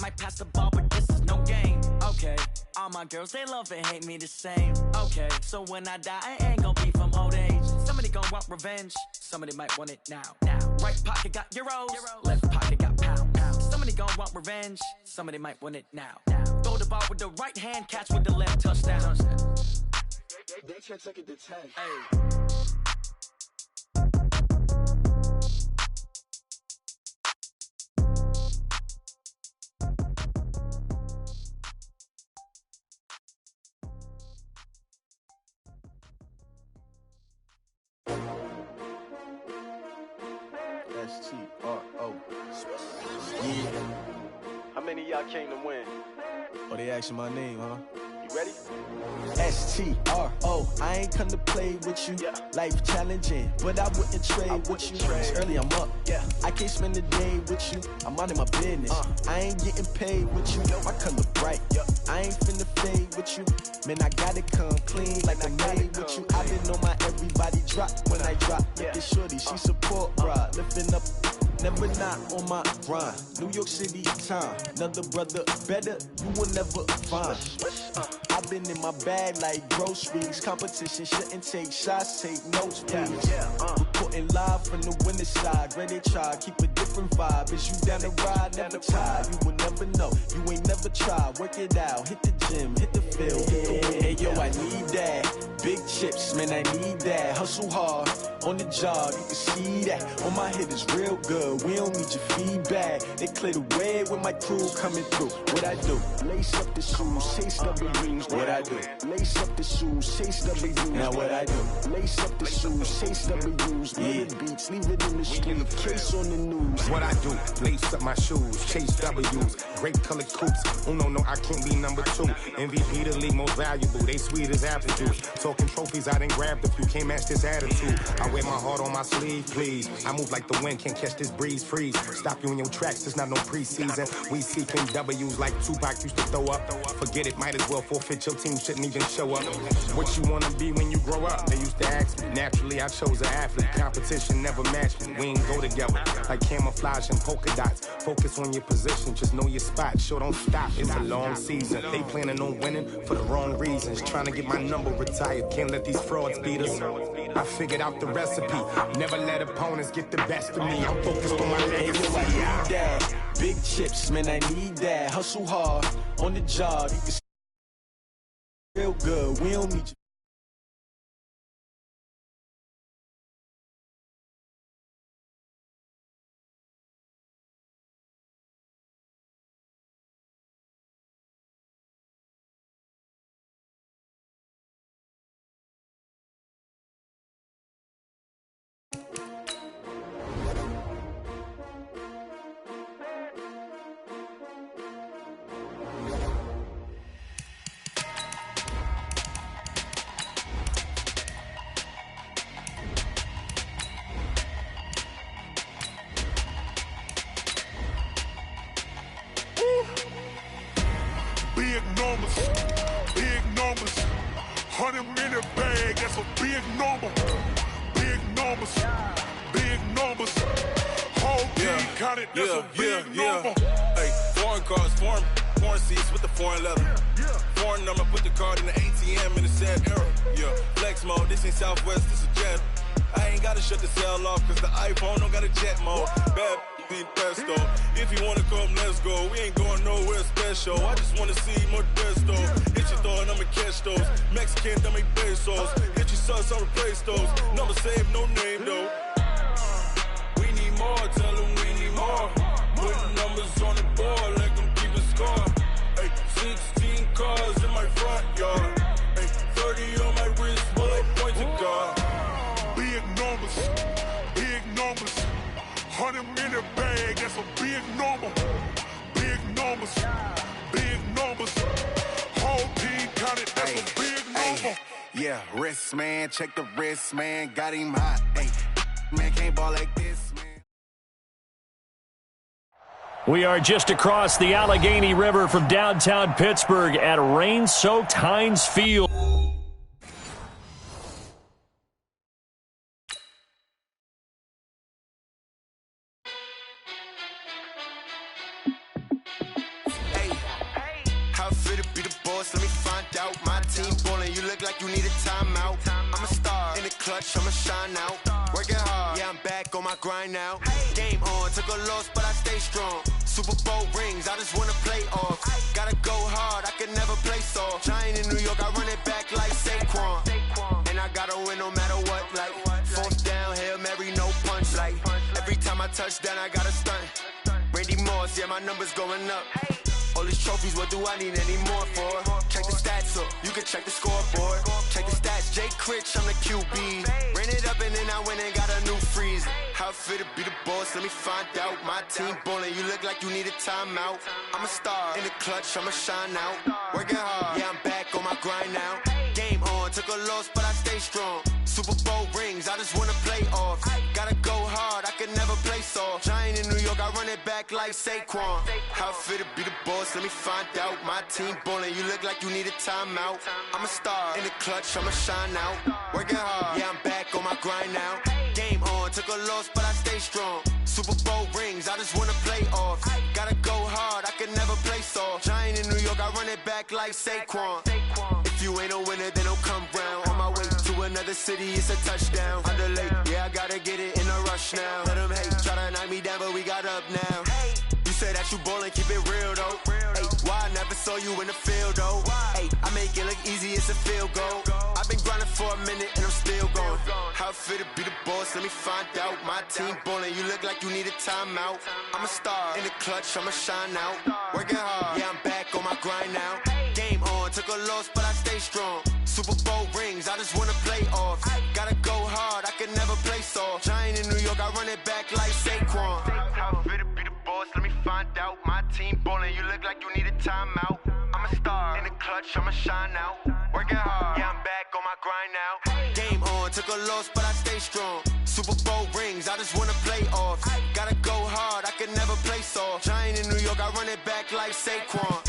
might pass the ball, but this is no game. Okay, all my girls, they love and hate me the same. Okay, so when I die, I ain't gonna be from old age. Somebody gonna want revenge, somebody might want it now. Right pocket got euros, left pocket got pound. Somebody gonna want revenge, somebody might want it now. Throw the ball with the right hand, catch with the left, touchdown. They can't take it to 10. Hey. S-T-R-O. Yeah. How many of y'all came to win? Oh, they asking my name, huh? You ready? S-T-R-O. I ain't come to play with you. Yeah. Life challenging, but I wouldn't trade with you. It's early, I'm up. Yeah. I can't spend the day with you. I'm out of my business. I ain't getting paid with you. My color bright. I ain't finna fade with you. Man, I gotta come clean like I made with you. I been on my everybody drop when I drop. Look at shorty, she support, bruh. Lifting up. Never not on my grind. New York City time. Another brother better, you will never find. I've been in my bag like groceries. Competition shouldn't take shots, take notes, please. Reporting live from the winning side. Ready to try, keep a different vibe. Is you down the ride, never tired. You will never know, you ain't never tried. Work it out, hit the gym, hit the field. Hey yo, I need that. Big chips, man, I need that. Hustle hard, on the job, you can see that. On my head is real good, we don't need your feedback. They clear the way with my crew coming through. What I do? Lace up the shoes, chase W's. What I do? Lace up the shoes, chase W's. Now what I do? Lace up the shoes, chase W's. Yeah. Beats, leave it in the street, case on the news. What I do? Lace up my shoes, chase W's. Great colored coops. Uno, no, I can't be number 2. MVP the league most valuable. They sweet as apple juice. Talking trophies, I didn't grab the few. Can't match this attitude. I wear my heart on my sleeve, please. I move like the wind, can't catch this breeze, freeze. Stop you in your tracks, there's not no preseason. We seeking W's like Tupac used to throw up. Forget it, might as well forfeit, your team shouldn't even show up. What you wanna be when you grow up? They used to ask me. Naturally, I chose an athlete. Competition never matched me. We ain't go together like camouflage and polka dots. Focus on your position, just know your spot. Sure, don't stop, it's a long season. They planning on winning for the wrong reasons. Trying to get my number retired, can't let these frauds beat us. I figured out the recipe. Never let opponents get the best of me. I'm focused on my legacy. I need that. Big chips, man, I need that. Hustle hard, on the job, you can see real good, we don't need you. Big numbers, 100-minute bag, that's a big number. Big numbers, whole team counted, that's a big number. Hey, foreign cars, foreign seats with the foreign leather. Foreign number, put the card in the ATM in the sad era. Yeah, flex mode, this ain't Southwest, this a jet. I ain't gotta shut the cell off, cause the iPhone don't got a jet mode. Bad in pesto. If you wanna come, let's go. We ain't going nowhere special. I just wanna see more Modesto. Hit your thought, I'ma catch those. Mexican, don't make pesos. Hit your sus, I'll replace those. Number save, no name though. We need more, tell them we need more. Putting numbers on the board, like them keep a score. Hey, 16 cars in my front yard. Hey, 30 on my wrist, while I point to God. Big numbers, 100-minute bag, that's a big number. Big numbers, whole team counted, that's a big number. Yeah, wrist man, check the wrist man, got him hot. Hey, man can't ball like this, man. We are just across the Allegheny River from downtown Pittsburgh at rain-soaked Heinz Field. How I feel to be the boss, let me find out. My team ballin', you look like you need a timeout. I'm a star, in the clutch, I'ma shine out. Working hard, yeah, I'm back on my grind now. Game on, took a loss, but I stay strong. Super Bowl rings, I just wanna play off. Gotta go hard, I can never play soft. Giant in New York, I run it back like Saquon. And I gotta win no matter what, like fourth down, Hail Mary, no punch. Like every time I touch down, I gotta stunt. Randy Moss, yeah, my numbers going up. All these trophies, what do I need any more for? Check the stats up, you can check the scoreboard. Check the stats, Jay Critch, I'm the QB. Ran it up and then I went and got a new freeze. How I feel to be the boss, let me find out. My team ballin', you look like you need a timeout. I'm a star, in the clutch, I'ma shine out. Working hard, yeah, I'm back on my grind now. Game on, took a loss, but I stay strong. Super Bowl rings, I just wanna play off. Gotta go hard, I can never play soft. Giant in New York, I run it back like Saquon. How I feel to be the boss, let me find out. My team ballin', you look like you need a timeout. I'm a star, in the clutch, I'ma shine out. Working hard, yeah, I'm back on my grind now. Game on, took a loss, but I stay strong. Super Bowl rings, I just wanna play off. Gotta go hard, I can never play soft. Giant in New York, I run it back like Saquon. If you ain't a winner, then don't come round. On my way to another city, it's a touchdown. Underlay, yeah, I gotta get it in a rush now. Let them hate, try to knock me down, but we got up now. You say that you ballin', keep it real though. Hey, why I never saw you in the field though? Hey, I make it look easy, it's a field goal. I've been grinding for a minute and I'm still going. How I feel to be the boss, let me find out. My team ballin', you look like you need a timeout. I'm a star, in the clutch, I'ma shine out. Working hard, yeah, I'm back on my grind now. Game on, took a loss, but I stay strong. Super Bowl rings, I just wanna play off. Gotta go hard, I can never play soft. Giant in New York, I run it back like Saquon. How I feel to be the boss, let me find out. My team ballin', you look like you need a timeout. I'm a star, in the clutch, I'ma shine out. Working hard, yeah, I'm back on my grind now. Game on, took a loss, but I stay strong. Super Bowl rings, I just wanna play off. Gotta go hard, I can never play soft. Giant in New York, I run it back like Saquon.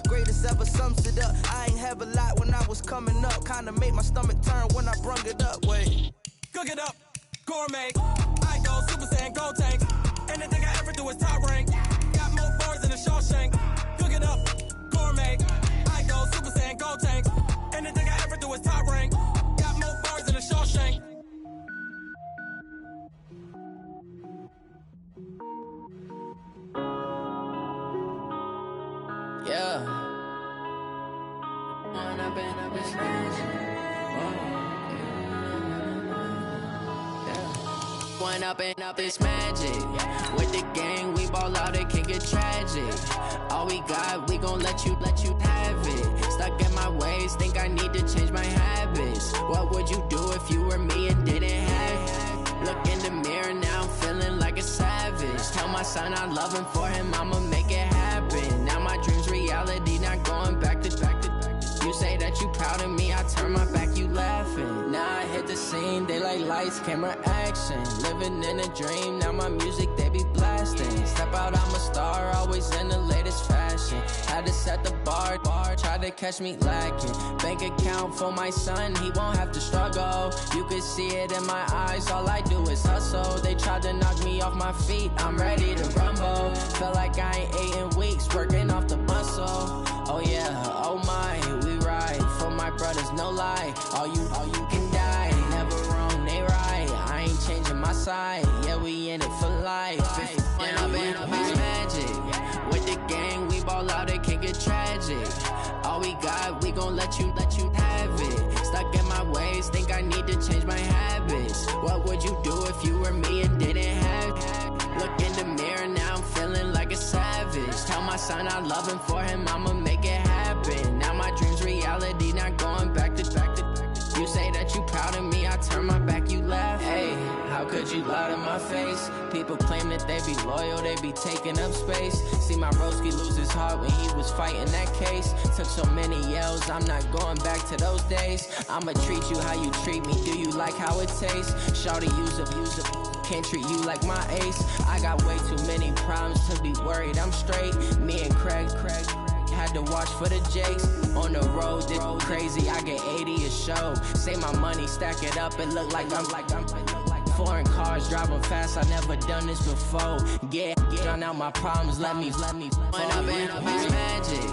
Greatest ever sums it up. I ain't have a lot when I was coming up. Kinda made my stomach turn when I brung it up. Wait. Cook it up, gourmet. I go Super Saiyan, gold tank. Anything I ever do is top rank. Got more bars than a Shawshank. Cook it up, gourmet. I go Super Saiyan, gold tank. Anything I ever do is top rank. Got more bars than a Shawshank. Yeah. One up and up, it's magic. With the gang, we ball out, it can get tragic. All we got, we gon' let you have it. Stuck in my ways, think I need to change my habits. What would you do if you were me and didn't have it? Look in the mirror now, I'm feeling like a savage. Tell my son I love him, for him I'ma make it happen. Now my dream's reality, not going back to. You say that you proud of me, I turn my back, you laughing. Now I hit the scene, they like lights, camera, action. Living in a dream, now my music, they be blasting. Step out, I'm a star, always in the latest fashion. Had to set the bar, try to catch me lacking. Bank account for my son, he won't have to struggle. You can see it in my eyes, all I do is hustle. They tried to knock me off my feet, I'm ready to rumble. Felt like I ain't ate in weeks, working off the muscle. Oh yeah, oh my, we ride for my brothers, no lie. All you can die, never wrong, they right. I ain't changing my side, yeah, we in it for life. When I've been magic, with the gang, we ball out, it can get tragic. All we got, we gon' let you have it. Stuck in my ways, think I need to change my habits. What would you do if you were me and didn't have it? Look in the mirror, now I'm feeling like a savage. Tell my son I love him, for him I'ma make it happen. Now my dream's reality, not going back to. You say that you proud of me, I turn my back, you laugh. Hey, how could you lie to my face? People claim that they be loyal, they be taking up space. See my broski lose his heart when he was fighting that case. Took so many yells, I'm not going back to those days. I'ma treat you how you treat me, do you like how it tastes? Shawty, use up, can't treat you like my ace. I got way too many problems to be worried, I'm straight. Me and Craig had to watch for the Jakes. On the road, this crazy, I get 80 a show. Say my money, stack it up, it look like I'm foreign cars, driving fast, I never done this before. Yeah, drown out my problems, let me. When I've been magic,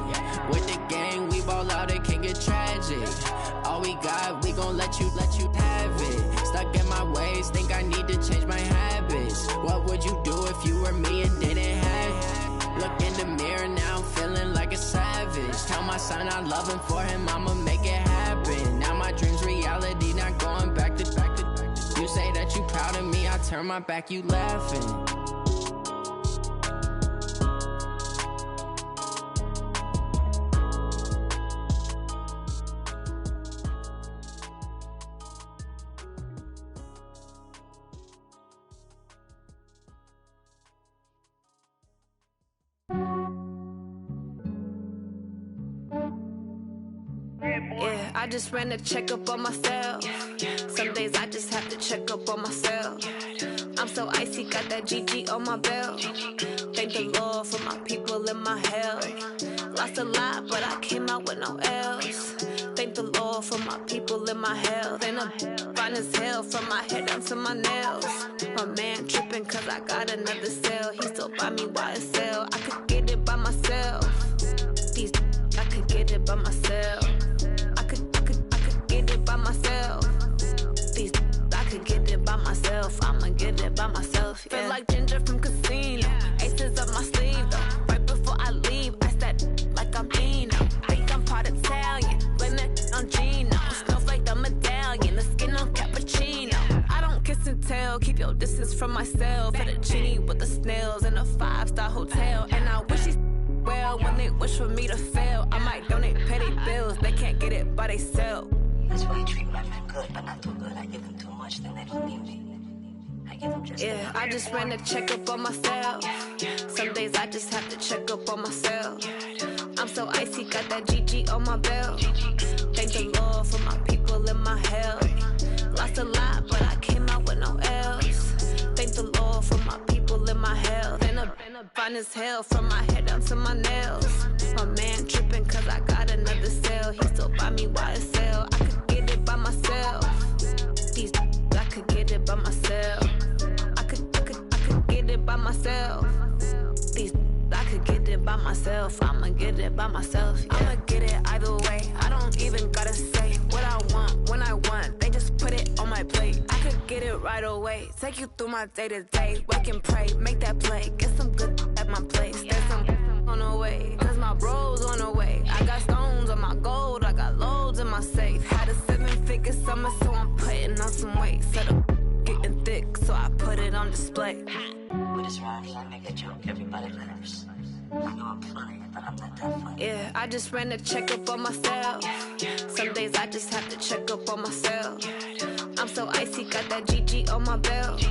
with the gang, we ball out, it can get tragic. All we got, we gon' let you have it. Stuck in my ways, think I need to change my habits. What would you do if you were me and didn't have it? Look in the mirror, now I'm feeling like a savage. Tell my son I love him, for him I'ma make it happen. Now my dream's reality, not going back to. You say that you proud of me, I turn my back, you laughing. Yeah, I just ran a checkup on myself. Some days I just have to check up on myself. I'm so icy, got that GG on my belt. Thank the Lord for my people in my health. Lost a lot, but I came out with no else. Thank the Lord for my people in my health. And I'm fine as hell from my head down to my nails. My man tripping cause I got another cell. He still buy me YSL. I could get it by myself. These I could get it by myself. I could get it by myself. These I could get it by myself. I'ma get it by myself. Yeah. Feel like Ginger from Casino. Aces up my sleeve though. Right before I leave, I said like I'm Dino. Think I'm part Italian. Blame it on Gino. Smells like the medallion. The skin on cappuccino. I don't kiss and tell. Keep your distance from myself. For the genie with the snails in a 5-star hotel. And I wish he's well when they wish for me to fail. I might donate petty bills. They can't get it by they sell. That's why I treat my men good, but not too good. I give them too much, then they don't need me. I give them just yeah, I just ran a checkup on myself. Some days I just have to check up on myself. I'm so icy, got that GG on my belt. Thank the Lord for my people in my health. Lost a lot, but I came out with no else. Thank the Lord for my people in my health. And I'm fine as hell from my head down to my nails. My man tripping cause I got another cell. He still buy me YSL. I could get it by myself. These I could get it by myself. I could get it by myself. These I could get it by myself. I'ma get it by myself. Yeah. I'ma get it either way. I don't even gotta say what I want when I want. They just put it on my plate. I could get it right away. Take you through my day to day. Wake and pray, make that play. Get some good at my place. There's some on the way. Cause my bro's on the way. I got stones on my gold. I got loads in my safe. Had a 7-figure summer, so I'm putting on some weight. Set up getting thick, so I put it on display. With his rhymes, I make a joke, everybody laughs. I know I'm funny, but I'm not that funny. Yeah, I just ran a checkup on myself. Some days I just have to check up on myself. I'm so icy, got that GG on my belt.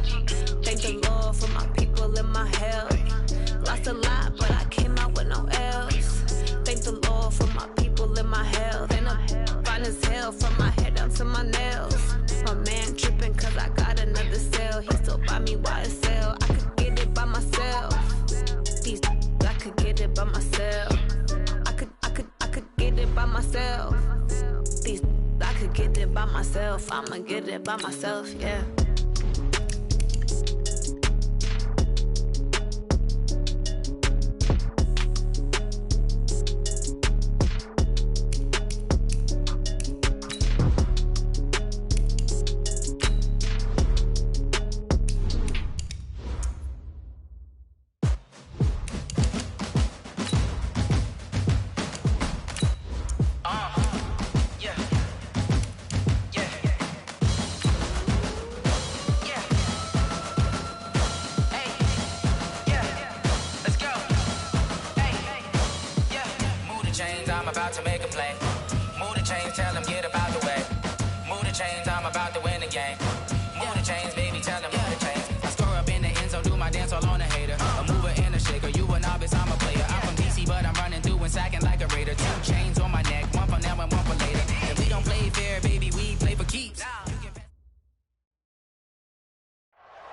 Thank the Lord for my people in my health. Lost a lot, but I came out with no else. Thank the Lord for my people in my health. And I'm fine as hell from my head down to my nails. My man tripping cause I got another cell. He still buy me YSL. I could get it by myself. These I could get it by myself. I could get it by myself. These I could get it by myself. I'ma get it by myself, yeah.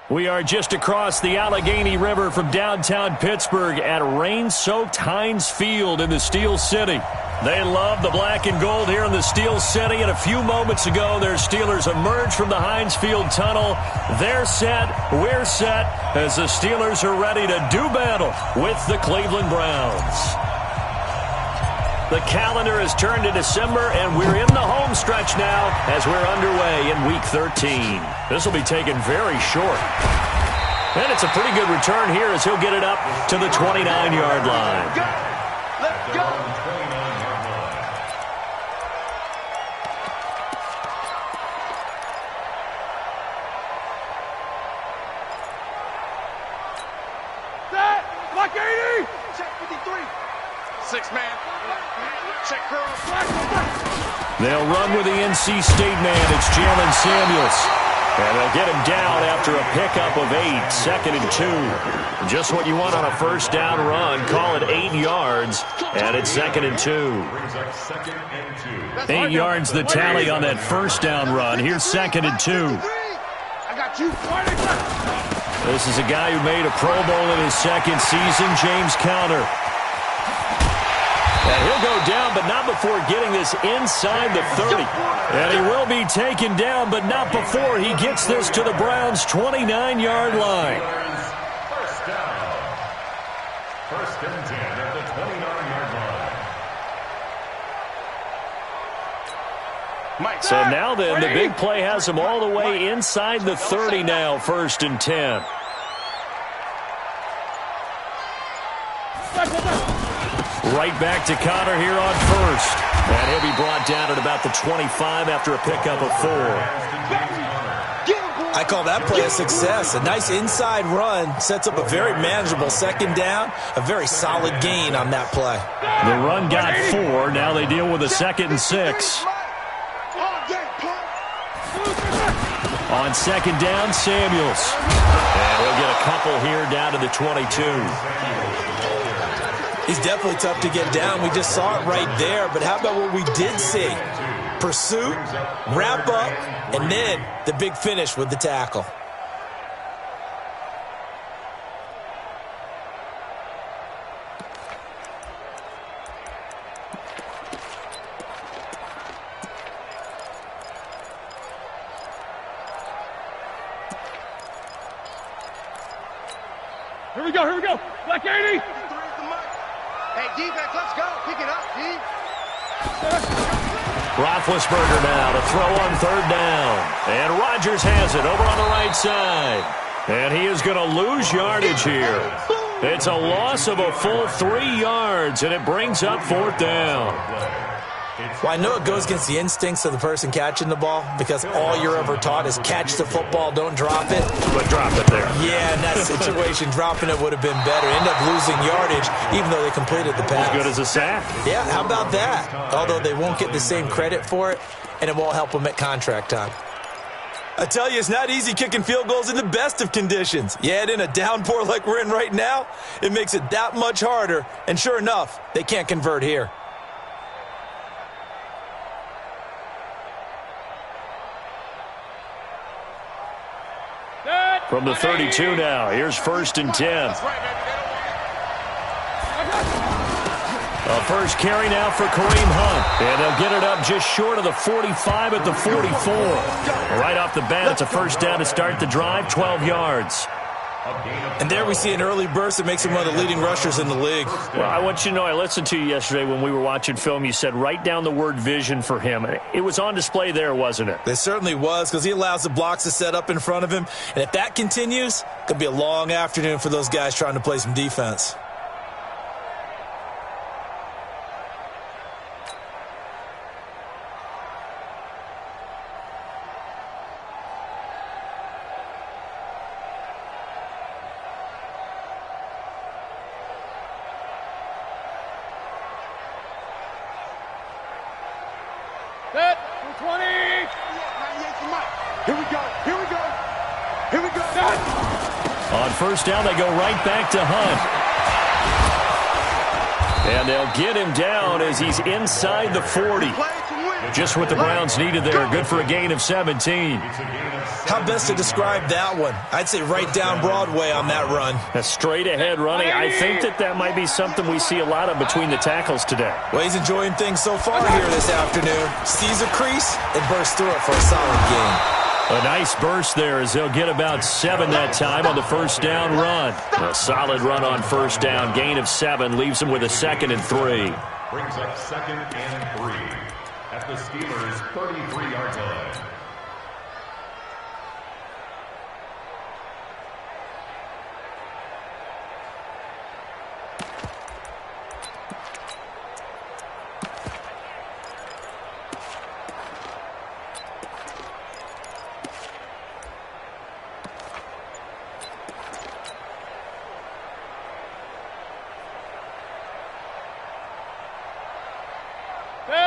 We are just across the Allegheny River from downtown Pittsburgh at rain-soaked Heinz Field in the Steel City. They love the black and gold here in the Steel City, and a few moments ago, their Steelers emerged from the Heinz Field tunnel. They're set, we're set, as the Steelers are ready to do battle with the Cleveland Browns. The calendar has turned to December, and we're in the home stretch now as we're underway in Week 13. This will be taken very short. And it's a pretty good return here as he'll get it up to the 29-yard line. Let's go! Set! Block 80! Check 53. 6-man. Check curl. They'll run with the NC State man. It's Jalen Samuels. And they'll get him down after a pickup of 8, 2nd and 2. Just what you want on a first down run. Call it 8 yards, and it's 2nd and 2. 8 yards the tally on that first down run. Here's 2nd and 2. I got you. This is a guy who made a Pro Bowl in his second season, James Conner. And he'll go down, but not before getting this inside the 30. And he will be taken down, but not before he gets this to the Browns' 29-yard line. First down. First and 10 at the 29-yard line. So now then, the big play has him all the way inside the 30 now, 1st and 10. Right back to Conner here on first. And he'll be brought down at about the 25 after a pickup of 4. I call that play a success. A nice inside run sets up a very manageable 2nd down. A very solid gain on that play. The run got 4. Now they deal with a 2nd and 6. On 2nd down, Samuels. And he'll get a couple here down to the 22. He's definitely tough to get down. We just saw it right there. But how about what we did see? Pursuit, wrap up, and then the big finish with the tackle. Here we go. Black 80. Hey, defense, let's go. Pick it up, D. Roethlisberger now to throw on 3rd down. And Rodgers has it over on the right side. And he is going to lose yardage here. It's a loss of a full 3 yards, and it brings up 4th down. Well, I know it goes against the instincts of the person catching the ball because all you're ever taught is catch the football, don't drop it. But drop it there. Yeah, in that situation, dropping it would have been better. End up losing yardage, even though they completed the pass. As good as a sack. Yeah, how about that? Although they won't get the same credit for it, and it won't help them at contract time. I tell you, it's not easy kicking field goals in the best of conditions. Yet in a downpour like we're in right now, it makes it that much harder. And sure enough, they can't convert here. From the 32 now, here's 1st and 10. A first carry now for Kareem Hunt. And they'll get it up just short of the 45 at the 44. Right off the bat, it's a first down to start the drive, 12 yards. And there we see an early burst that makes him one of the leading rushers in the league. Well, I want you to know, I listened to you yesterday when we were watching film. You said write down the word vision for him. It was on display there, wasn't it? It certainly was, because he allows the blocks to set up in front of him. And if that continues, it could be a long afternoon for those guys trying to play some defense. Set, 20. Here we go. Here we go. Here we go. On first down, they go right back to Hunt. And they'll get him down as he's inside the 40. Just what the Browns needed there. Good for a gain of 17. How best to describe that one? I'd say right down Broadway on that run. A straight ahead running. I think that might be something we see a lot of between the tackles today. Well, he's enjoying things so far here this afternoon. Sees a crease and bursts through it for a solid gain. A nice burst there as they'll get about 7 that time on the first down run. A solid run on first down. Gain of 7 leaves them with a 2nd and 3. Brings up 2nd and 3 at the Steelers' 33-yard line.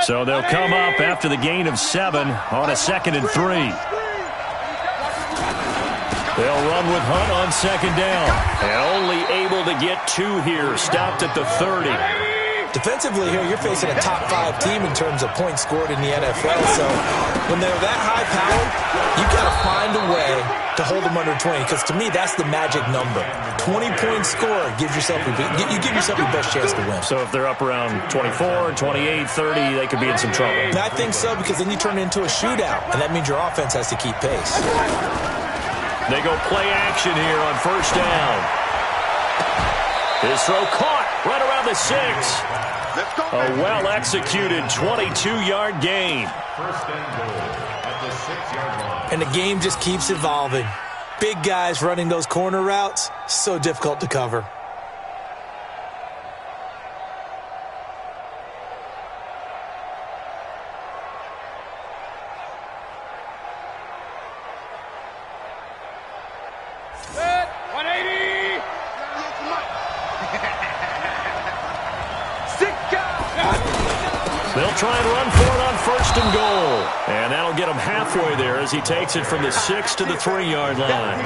So they'll come up after the gain of 7 on a 2nd and 3. They'll run with Hunt on 2nd down. And only able to get 2 here. Stopped at the 30. Defensively here, you're facing a top 5 team in terms of points scored in the NFL. So when they're that high-powered, you've got to find a way to hold them under 20. Because to me, that's the magic number. 20-point score gives yourself you give yourself your best chance to win. So if they're up around 24, 28, 30, they could be in some trouble. And I think so, because then you turn it into a shootout, and that means your offense has to keep pace. They go play action here on first down. His throw caught right around the 6. A well-executed 22-yard gain. First and goal at the 6-yard line. And the game just keeps evolving. Big guys running those corner routes, so difficult to cover. Set, 180. They'll try and run for it on first and goal. And that'll get him halfway there as he takes it from the 6 to the 3-yard line.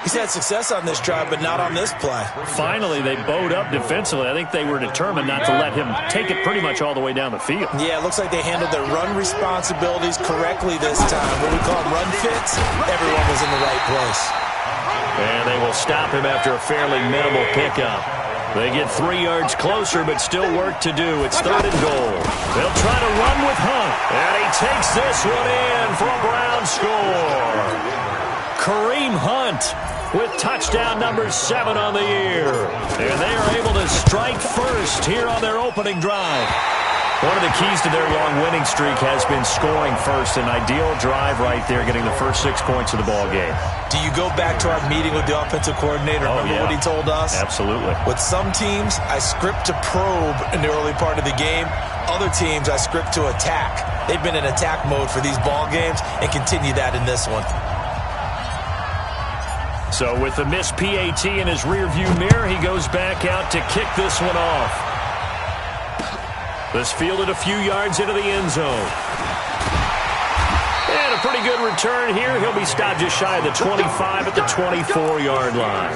He's had success on this drive, but not on this play. Finally, they bowed up defensively. I think they were determined not to let him take it pretty much all the way down the field. Yeah, it looks like they handled their run responsibilities correctly this time. What we call them run fits, everyone was in the right place. And they will stop him after a fairly minimal pickup. They get 3 yards closer, but still work to do. It's 3rd and goal. They'll try to run with Hunt. And he takes this one in for a Brown score. Kareem Hunt with touchdown number 7 on the year. And they are able to strike first here on their opening drive. One of the keys to their long winning streak has been scoring first. An ideal drive right there, getting the first 6 points of the ball game. Do you go back to our meeting with the offensive coordinator? Remember what he told us? Absolutely. With some teams, I script to probe in the early part of the game. Other teams, I script to attack. They've been in attack mode for these ball games and continue that in this one. So with the missed PAT in his rearview mirror, he goes back out to kick this one off. This fielded a few yards into the end zone. And a pretty good return here. He'll be stopped just shy of the 25 at the 24-yard line.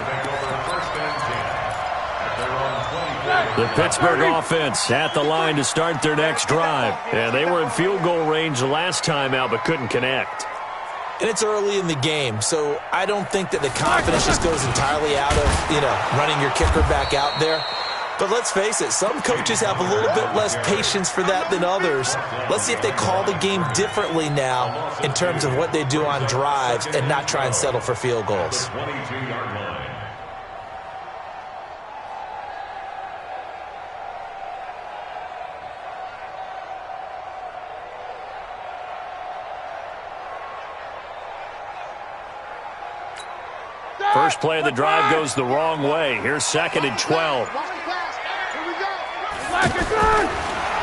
The Pittsburgh offense at the line to start their next drive. And they were in field goal range the last time out but couldn't connect. And it's early in the game, so I don't think that the confidence just goes entirely out of, running your kicker back out there. But let's face it, some coaches have a little bit less patience for that than others. Let's see if they call the game differently now in terms of what they do on drives and not try and settle for field goals. First play of the drive goes the wrong way. Here's 2nd and 12.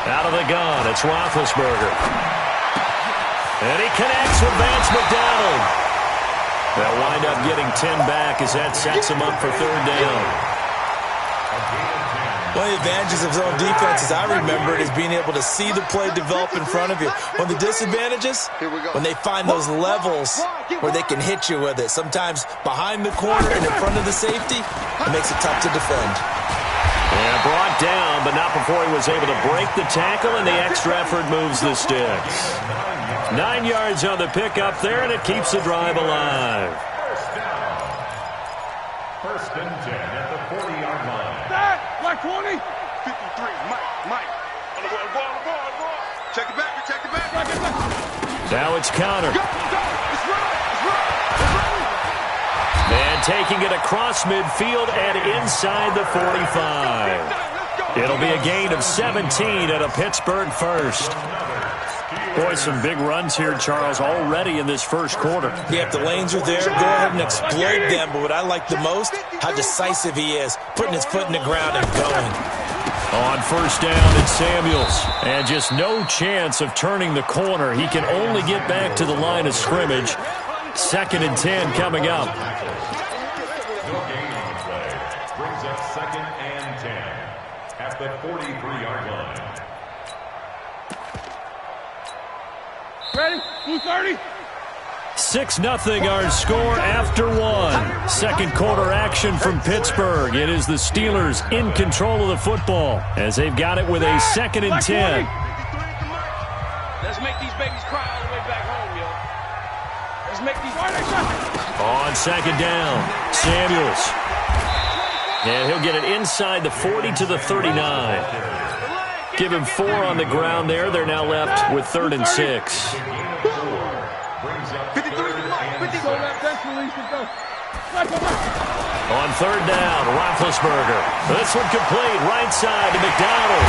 Out of the gun, it's Roethlisberger. And he connects with Vance McDonald. They'll wind up getting 10 back as that sets him up for 3rd down. One of the advantages of zone defense, as I remember it, is being able to see the play develop in front of you. One of the disadvantages, when they find those levels where they can hit you with it. Sometimes behind the corner and in front of the safety, it makes it tough to defend. Yeah, brought down, but not before he was able to break the tackle, and the extra effort moves the sticks. 9 yards on the pickup there, and it keeps the drive alive. First and 10 at the 40-yard line. Like 20. 53, Mike. On the ball. Check it back. Now it's Connor. Go. It's right. And taking it across midfield and inside the 45. It'll be a gain of 17 at a Pittsburgh first. Boy, some big runs here, Charles, already in this first quarter. Yeah, if the lanes are there, go ahead and exploit them. But what I like the most, how decisive he is, putting his foot in the ground and going. On first down, it's Samuels. And just no chance of turning the corner. He can only get back to the line of scrimmage. 2nd and 10 coming up. No gain on the play. Brings up 2nd and 10 at the 43-yard line. Ready? 2:30. 6-0 our score after one. Second quarter action from Pittsburgh. It is the Steelers in control of the football as they've got it with a 2nd and 10. Let's make these babies cry all the way back home, yo. Let's make these. On 2nd down, Samuels. And he'll get it inside the 40 to the 39. Give him 4 on the ground there. They're now left with 3rd and 6. On 3rd down, Roethlisberger. This one complete, right side to McDonald.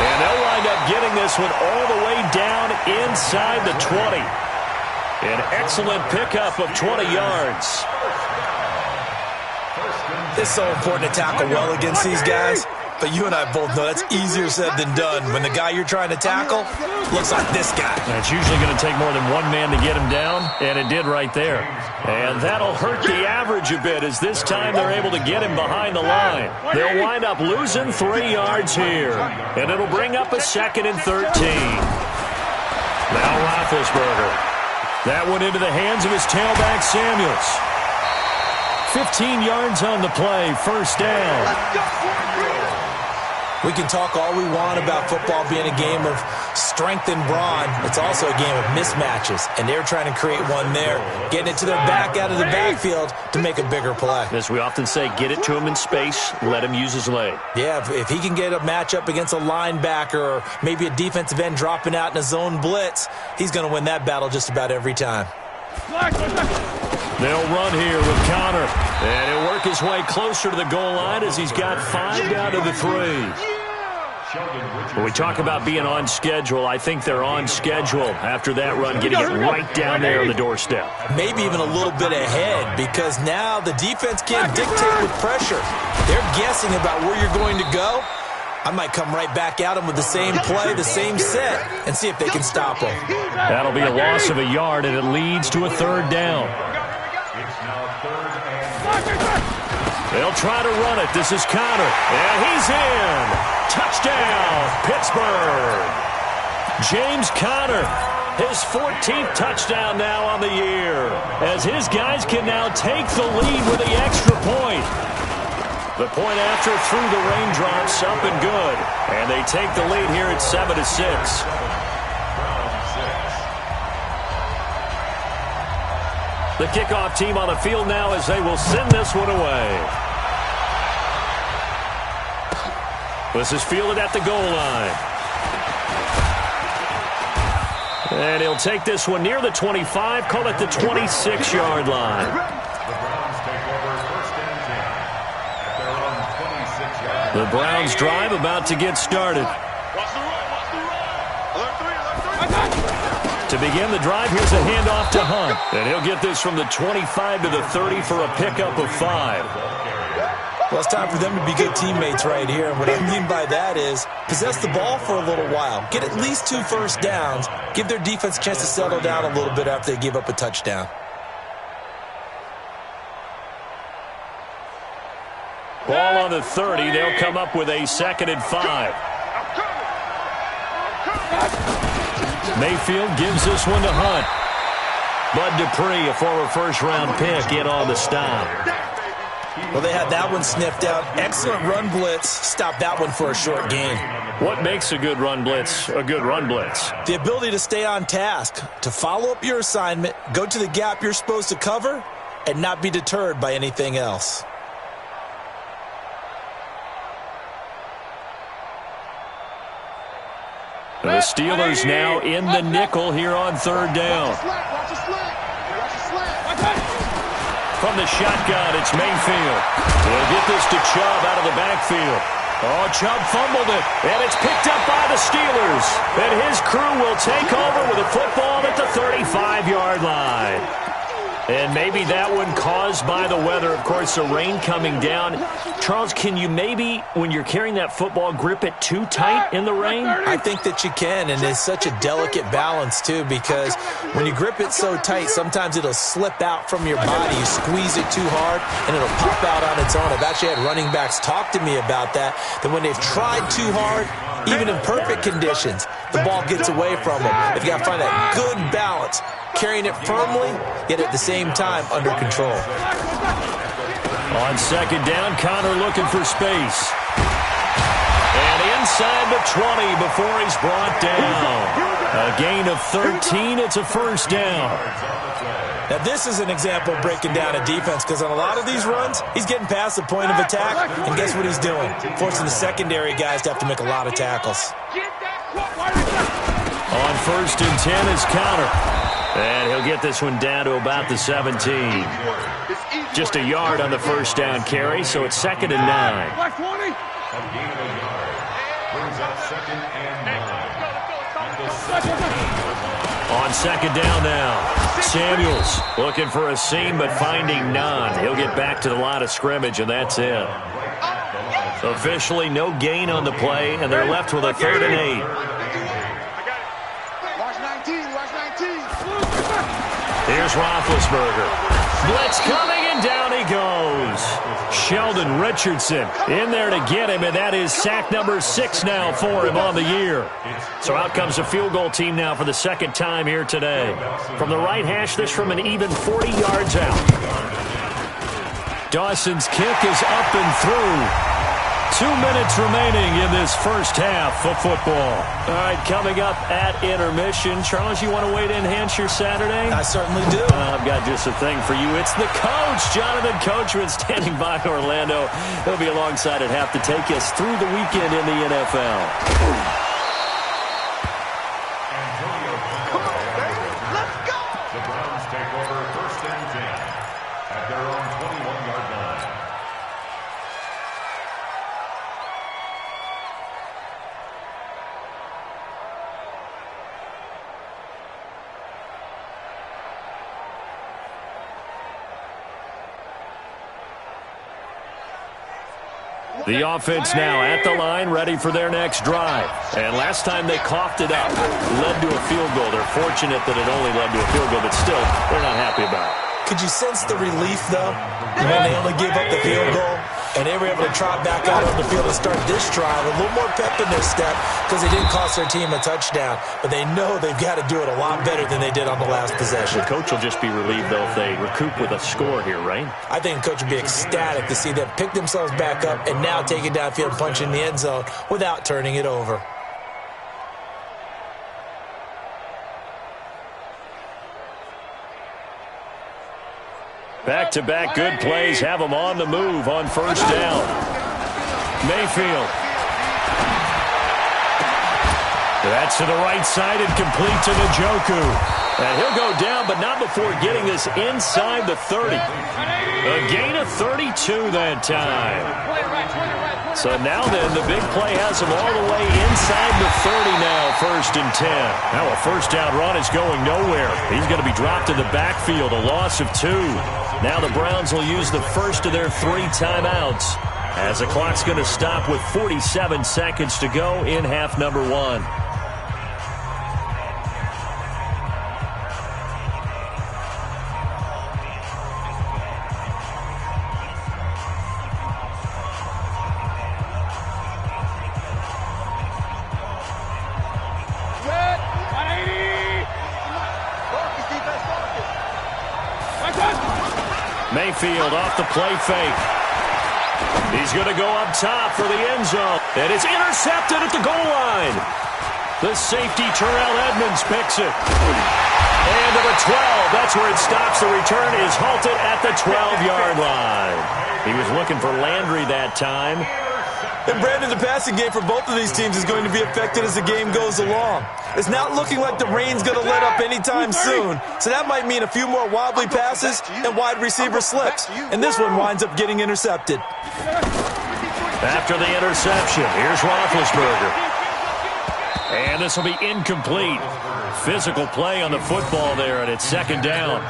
And they'll wind up getting this one all the way down inside the 20. An excellent pickup of 20 yards. It's so important to tackle well against these guys. But you and I both know that's easier said than done. When the guy you're trying to tackle looks like this guy. It's usually going to take more than one man to get him down, and it did right there. And that'll hurt the average a bit as this time they're able to get him behind the line. They'll wind up losing 3 yards here, and it'll bring up a 2nd and 13. Now Roethlisberger. That one into the hands of his tailback, Samuels. 15 yards on the play, first down. We can talk all we want about football being a game of strength and brawn. It's also a game of mismatches, and they're trying to create one there, getting it to their back out of the backfield to make a bigger play. As we often say, get it to him in space, let him use his leg. Yeah, if he can get a matchup against a linebacker or maybe a defensive end dropping out in a zone blitz, he's going to win that battle just about every time. They'll run here with Connor. And he'll work his way closer to the goal line as he's got 5 down to the 3. When we talk about being on schedule, I think they're on schedule after that run, getting it right down there on the doorstep. Maybe even a little bit ahead, because now the defense can't dictate with pressure. They're guessing about where you're going to go. I might come right back at them with the same play, the same set, and see if they can stop them. That'll be a loss of a yard, and it leads to a third down. They'll try to run it. This is Connor, and he's in. Touchdown, Pittsburgh. James Conner, his 14th touchdown now on the year, as his guys can now take the lead with the extra point. The point after through the raindrops, up and good. And they take the lead here at 7-6. The kickoff team on the field now as they will send this one away. This is fielded at the goal line. And he'll take this one near the 25, call it the 26-yard line. The Browns drive about to get started. To begin the drive, here's a handoff to Hunt. And he'll get this from the 25 to the 30 for a pickup of 5. Well, it's time for them to be good teammates right here. And what I mean by that is possess the ball for a little while. Get at least 2 first downs. Give their defense a chance to settle down a little bit after they give up a touchdown. Ball on the 30. They'll come up with a 2nd and 5. Mayfield gives this one to Hunt. Bud Dupree, a former first-round pick, in on the stop. Well, they had that one sniffed out. Excellent run blitz. Stop that one for a short gain. What makes a good run blitz a good run blitz? The ability to stay on task, to follow up your assignment, go to the gap you're supposed to cover, and not be deterred by anything else. The Steelers now in the nickel here on 3rd down. From the shotgun, it's Mayfield. He'll get this to Chubb out of the backfield. Oh, Chubb fumbled it, and it's picked up by the Steelers. And his crew will take over with a football at the 35-yard line. And maybe that one caused by the weather. Of course, the rain coming down. Charles, can you maybe, when you're carrying that football, grip it too tight in the rain? I think that you can, and it's such a delicate balance, too, because when you grip it so tight, sometimes it'll slip out from your body. You squeeze it too hard, and it'll pop out on its own. I've actually had running backs talk to me about that when they've tried too hard, even in perfect conditions, the ball gets away from them. They've got to find that good balance, carrying it firmly, yet at the same time under control. On 2nd down, Connor looking for space. And inside the 20 before he's brought down. A gain of 13, it's a 1st down. Now, this is an example of breaking down a defense, because on a lot of these runs, he's getting past the point of attack, and guess what he's doing? Forcing the secondary guys to have to make a lot of tackles. On 1st and 10 is Connor. And he'll get this one down to about the 17. Just a yard on the 1st down carry, so it's 2nd and 9. On 2nd down now, Samuels looking for a seam but finding none. He'll get back to the line of scrimmage, and that's it. Officially no gain on the play, and they're left with a 3rd and 8. Here's Roethlisberger. Blitz coming, and down he goes. Sheldon Richardson in there to get him, and that is sack number 6 now for him on the year. So out comes the field goal team now for the 2nd time here today. From the right hash, this from an even 40 yards out. Dawson's kick is up and through. 2 minutes remaining in this first half of football. All right, coming up at intermission. Charles, you want to wait to enhance your Saturday? I certainly do. I've got just a thing for you. It's the coach, Jonathan Coachman, standing by Orlando. He'll be alongside at half to take us through the weekend in the NFL. The offense now at the line, ready for their next drive. And last time they coughed it up, led to a field goal. They're fortunate that it only led to a field goal, but still, they're not happy about it. Could you sense the relief, though, when they only gave up the field goal? And they were able to trot back out on the field and start this drive with a little more pep in their step because they didn't cost their team a touchdown. But they know they've got to do it a lot better than they did on the last possession. The coach will just be relieved, though, if they recoup with a score here, right? I think the coach would be ecstatic to see them pick themselves back up and now take it downfield and punch in the end zone without turning it over. Back-to-back good plays have them on the move on first down. Mayfield. That's to the right side and complete to Njoku. And he'll go down, but not before getting this inside the 30. A gain of 32 that time. So now then, the big play has him all the way inside the 30 now, 1st and 10. Now a first down run is going nowhere. He's going to be dropped in the backfield, a loss of 2. Now the Browns will use the first of their 3 timeouts as the clock's going to stop with 47 seconds to go in half number 1. Mayfield off the play fake. He's going to go up top for the end zone. And it's intercepted at the goal line. The safety, Terrell Edmonds, picks it. And to the 12. That's where it stops. The return is halted at the 12-yard line. He was looking for Landry that time. And Brandon, the passing game for both of these teams is going to be affected as the game goes along. It's not looking like the rain's going to let up anytime soon, so that might mean a few more wobbly passes and wide receiver slips. And this one winds up getting intercepted. After the interception, here's Roethlisberger. And this will be incomplete. Physical play on the football there, and it's 2nd down.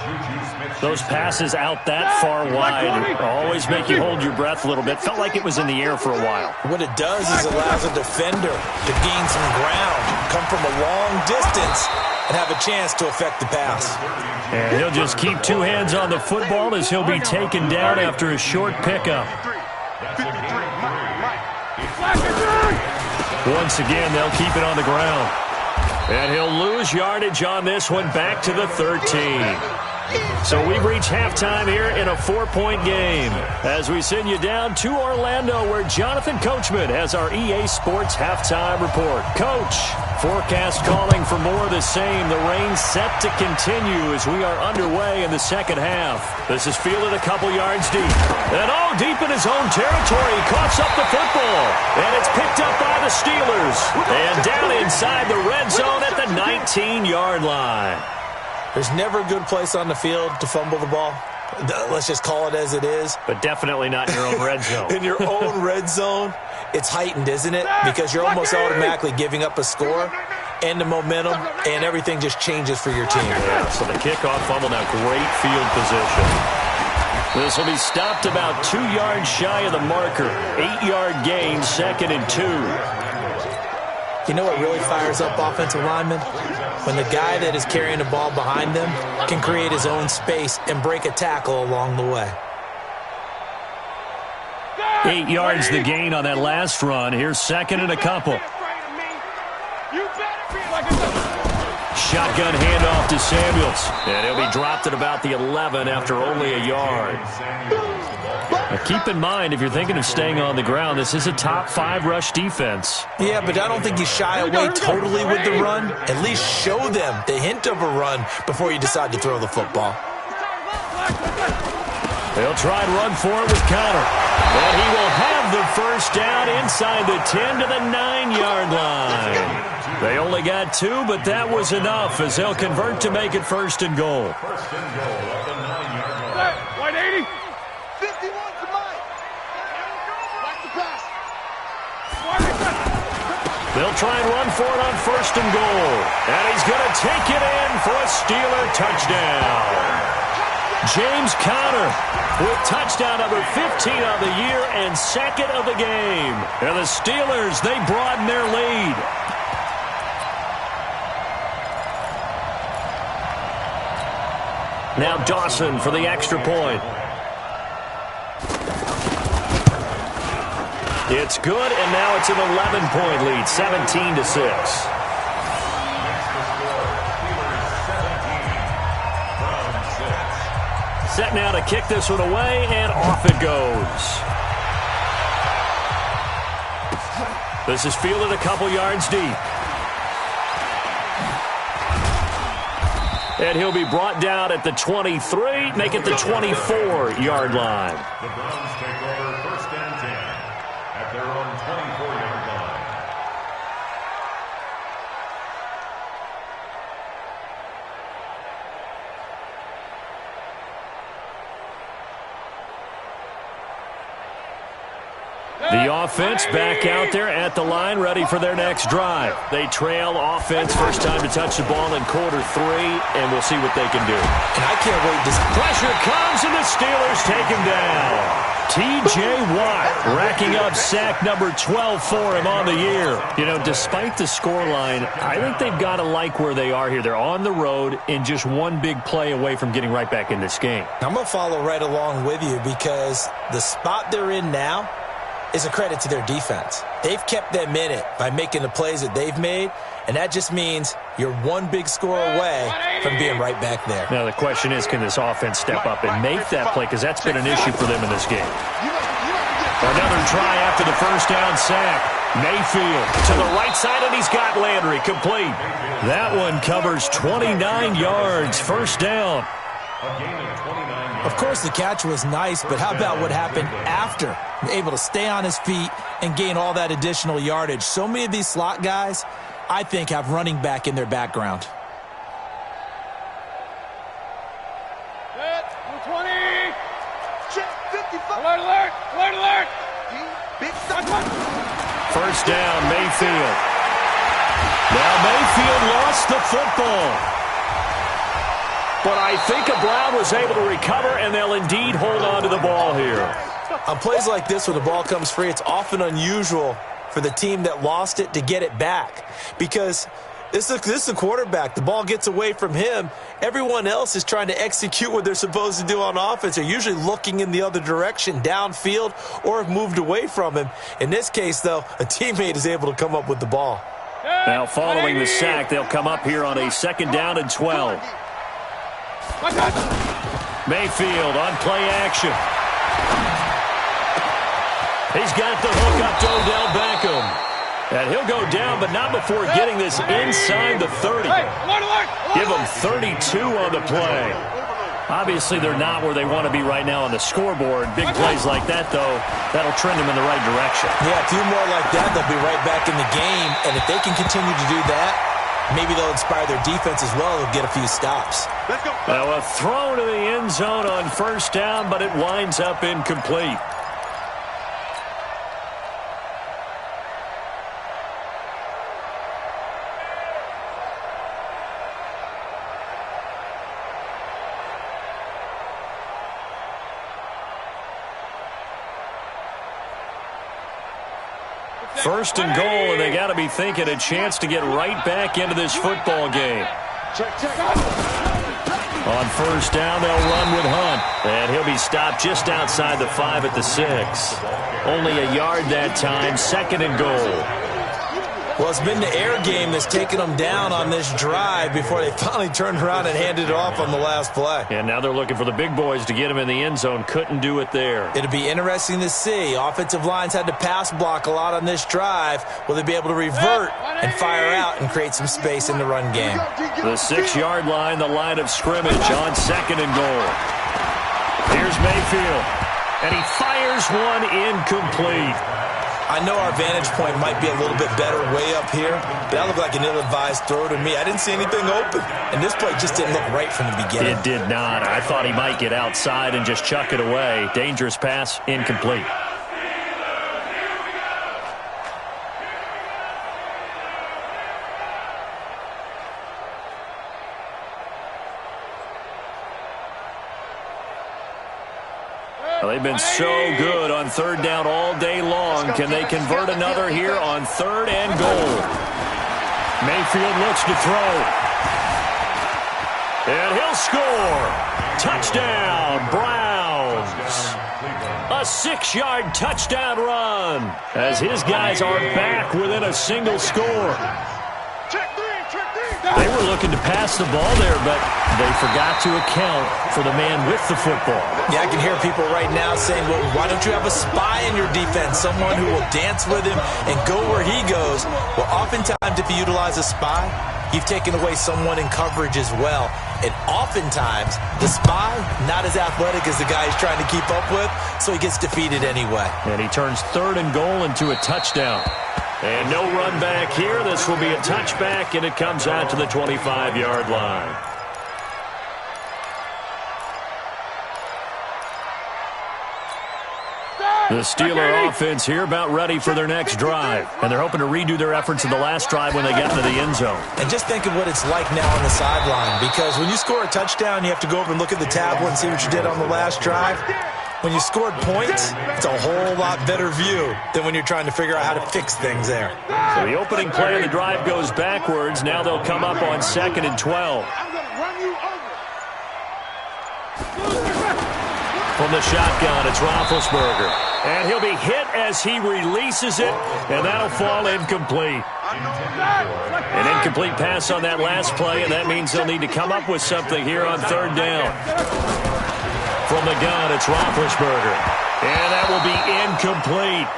Those passes out that far wide always make you hold your breath a little bit. Felt like it was in the air for a while. What it does is allows a defender to gain some ground, come from a long distance, and have a chance to affect the pass. And he'll just keep 2 hands on the football as he'll be taken down after a short pickup. Once again, they'll keep it on the ground. And he'll lose yardage on this one, back to the 13. So we've reached halftime here in a 4-point game as we send you down to Orlando, where Jonathan Coachman has our EA Sports halftime report. Coach, forecast calling for more of the same. The rain set to continue as we are underway in the second half. This is fielded a couple yards deep. And deep in his own territory. He coughs up the football. And it's picked up by the Steelers. And down inside the red zone at the 19-yard line. There's never a good place on the field to fumble the ball. Let's just call it as it is. But definitely not in your own red zone. In your own red zone, it's heightened, isn't it? Because you're almost automatically giving up a score and the momentum, and everything just changes for your team. Yeah, so the kickoff fumble, now great field position. This will be stopped about 2 yards shy of the marker. 8-yard gain, 2nd and 2. You know what really fires up offensive linemen? When the guy that is carrying the ball behind them can create his own space and break a tackle along the way. 8 yards the gain on that last run. Here's 2nd and a couple. Shotgun handoff to Samuels. And he'll be dropped at about the 11 after only a yard. Now keep in mind, if you're thinking of staying on the ground, this is a top 5 rush defense. Yeah, but I don't think you shy away totally with the run. At least show them the hint of a run before you decide to throw the football. They'll try and run for it with Connor. And he will have the first down inside the 10 to the 9-yard line. They only got 2, but that was enough as they'll convert to make it 1st and goal. First and goal at the 9-yard line. 180. 51 to Mike. Like the pass. They'll try and run for it on 1st and goal. And he's going to take it in for a Steeler touchdown. James Conner with touchdown number 15 on the year and second of the game. And the Steelers, they broaden their lead. Now Dawson for the extra point. It's good, and now it's an 11-point lead, 17-6. Set now to kick this one away, and off it goes. This is fielded a couple yards deep. And he'll be brought down at the 23, make it the 24-yard line. The Browns take over 1st and 10 at their own 24-yard line. The offense back out there at the line, ready for their next drive. They trail offense, first time to touch the ball in quarter 3, and we'll see what they can do. And I can't wait to... Pressure comes, and the Steelers take him down. T.J. Watt racking up sack number 12 for him on the year. You know, despite the scoreline, I think they've got to like where they are here. They're on the road and just one big play away from getting right back in this game. I'm going to follow right along with you because the spot they're in now is a credit to their defense. They've kept them in it by making the plays that they've made, and that just means you're one big score away from being right back there. Now the question is, can this offense step up and make that play, because that's been an issue for them in this game. Another try after the first down sack. Mayfield to the right side, and he's got Landry complete. That one covers 29 yards, first down. Of course, the catch was nice, but how about what happened after? Able to stay on his feet and gain all that additional yardage. So many of these slot guys, I think, have running back in their background. Set, 20. Check, 55. Alert, alert, alert, alert. Big stop. First down, Mayfield. Now Mayfield lost the football. But I think a Brown was able to recover, and they'll indeed hold on to the ball here. On plays like this, when the ball comes free, it's often unusual for the team that lost it to get it back. Because this is a quarterback. The ball gets away from him. Everyone else is trying to execute what they're supposed to do on offense. They're usually looking in the other direction, downfield, or have moved away from him. In this case, though, a teammate is able to come up with the ball. Now, following the sack, they'll come up here on a 2nd down and 12. Mayfield on play action. He's got the hook up to Odell Beckham. And he'll go down, but not before getting this inside the 30. Give him 32 on the play. Obviously, they're not where they want to be right now on the scoreboard. Big plays like that, though, that'll trend them in the right direction. Yeah, a few more like that, they'll be right back in the game. And if they can continue to do that, maybe they'll inspire their defense as well. They'll get a few stops. Now a throw to the end zone on first down, but it winds up incomplete. First and goal, and they got to be thinking a chance to get right back into this football game. On first down, they'll run with Hunt, and he'll be stopped just outside the 5 at the 6. Only a yard that time, 2nd and goal. Well, it's been the air game that's taken them down on this drive before they finally turned around and handed it off on the last play. And now they're looking for the big boys to get him in the end zone. Couldn't do it there. It'll be interesting to see. Offensive lines had to pass block a lot on this drive. Will they be able to revert and fire out and create some space in the run game? The 6-yard line, the line of scrimmage on 2nd and goal. Here's Mayfield, and he fires one incomplete. I know our vantage point might be a little bit better way up here, but that looked like an ill-advised throw to me. I didn't see anything open, and this play just didn't look right from the beginning. It did not. I thought he might get outside and just chuck it away. Dangerous pass, incomplete. Well, they've been so good on third down all day long. Can they convert another here on 3rd and goal? Mayfield looks to throw. And he'll score. Touchdown, Browns. A 6-yard touchdown run as his guys are back within a single score. They were looking to pass the ball there, but they forgot to account for the man with the football. Yeah, I can hear people right now saying, well, why don't you have a spy in your defense, someone who will dance with him and go where he goes? Well, oftentimes if you utilize a spy, you've taken away someone in coverage as well. And oftentimes, the spy, not as athletic as the guy he's trying to keep up with, so he gets defeated anyway. And he turns 3rd and goal into a touchdown. And no run back here. This will be a touchback, and it comes out to the 25-yard line. The Steeler offense here about ready for their next drive. And they're hoping to redo their efforts in the last drive when they got into the end zone. And just think of what it's like now on the sideline, because when you score a touchdown, you have to go over and look at the tablet and see what you did on the last drive. When you scored points, it's a whole lot better view than when you're trying to figure out how to fix things there. So the opening play of the drive goes backwards. Now they'll come up on 2nd and 12. From the shotgun, it's Roethlisberger. And he'll be hit as he releases it, and that'll fall incomplete. An incomplete pass on that last play, and that means they'll need to come up with something here on 3rd down. From the gun, it's Roethlisberger. And that will be incomplete.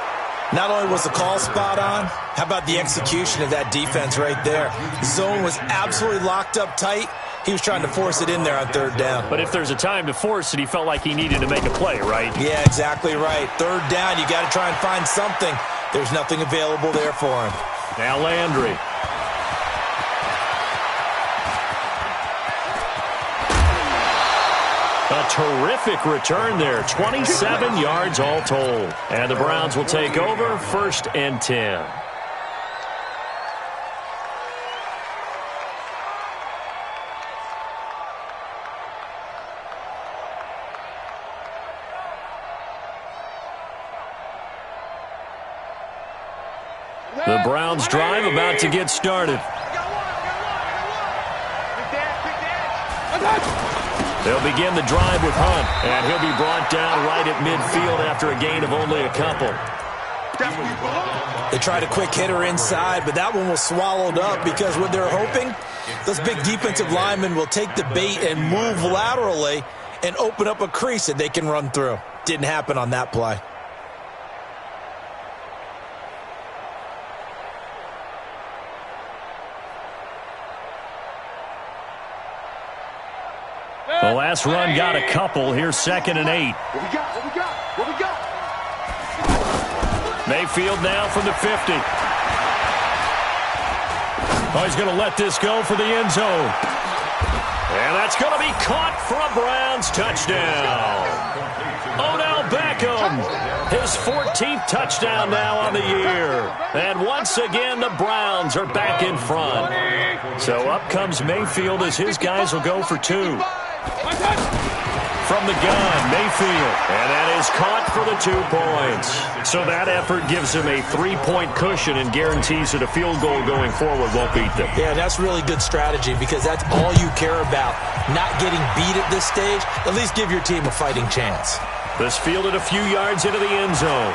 Not only was the call spot on, how about the execution of that defense right there? The zone was absolutely locked up tight. He was trying to force it in there on 3rd down. But if there's a time to force it, he felt like he needed to make a play, right? Yeah, exactly right. 3rd down, you got to try and find something. There's nothing available there for him. Now Landry. A terrific return there. 27 yards all told. And the Browns will take over 1st and 10. The Browns drive about to get started. They'll begin the drive with Hunt, and he'll be brought down right at midfield after a gain of only a couple. They tried a quick hitter inside, but that one was swallowed up because what they're hoping, those big defensive linemen will take the bait and move laterally and open up a crease that they can run through. Didn't happen on that play. The last run got a couple. Here's 2nd and 8. What we got? Mayfield now from the 50. Oh, he's going to let this go for the end zone. And that's going to be caught for a Browns touchdown. Odell Beckham, his 14th touchdown now on the year. And once again, the Browns are back in front. So up comes Mayfield as his guys will go for 2. From the gun, Mayfield. And that is caught for the 2 points. So that effort gives him a 3-point cushion and guarantees that a field goal going forward won't beat them. Yeah, that's really good strategy because that's all you care about. Not getting beat at this stage. At least give your team a fighting chance. This fielded a few yards into the end zone.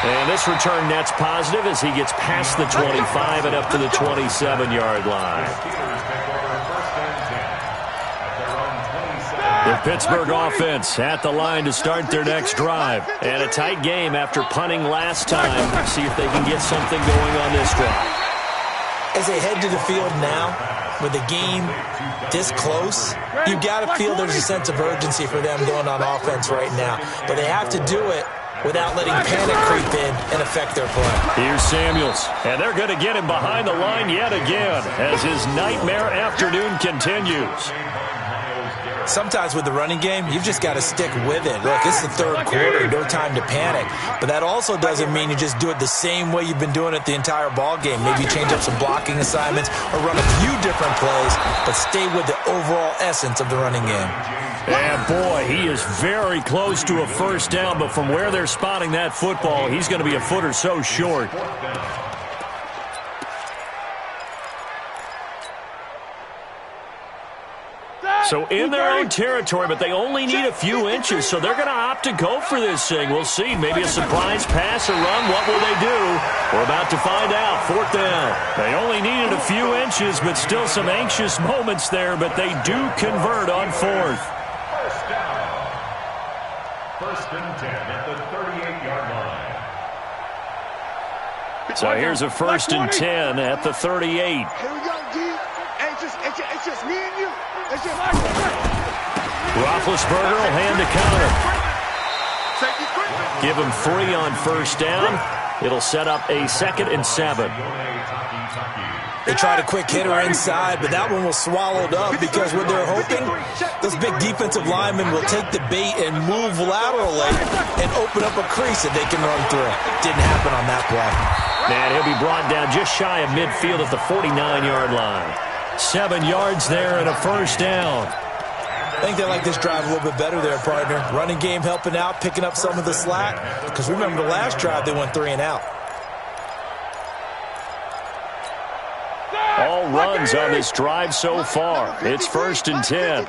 And this return net's positive as he gets past the 25 and up to the 27-yard line. The Pittsburgh offense at the line to start their next drive. And a tight game after punting last time. See if they can get something going on this drive. As they head to the field now, with the game this close, you got to feel there's a sense of urgency for them going on offense right now. But they have to do it without letting panic creep in and affect their play. Here's Samuels, and they're going to get him behind the line yet again as his nightmare afternoon continues. Sometimes with the running game, you've just got to stick with it. Look, it's the 3rd quarter, no time to panic. But that also doesn't mean you just do it the same way you've been doing it the entire ball game. Maybe change up some blocking assignments or run a few different plays, but stay with the overall essence of the running game. And boy, he is very close to a first down, but from where they're spotting that football, he's going to be a foot or so short. So in their own territory, but they only need a few inches, so they're going to opt to go for this thing. We'll see. Maybe a surprise pass or run. What will they do? We're about to find out. Fourth down. They only needed a few inches, but still some anxious moments there, but they do convert on fourth. First down. First and 10 at the 38-yard line. So here's a first and 10 at the 38. Here we go, D. It's just me and you. It's just Roethlisberger will hand the counter. Give him 3 on first down. It'll set up a 2nd and 7. They tried a quick hitter inside, but that one was swallowed up because what they're hoping, those big defensive linemen will take the bait and move laterally and open up a crease that they can run through. Didn't happen on that play. And he'll be brought down just shy of midfield at the 49-yard line. 7 yards there and a first down. I think they like this drive a little bit better there, partner. Running game helping out, picking up some of the slack. Because remember the last drive, they went 3 and out. All runs on this drive so far. It's first and 10.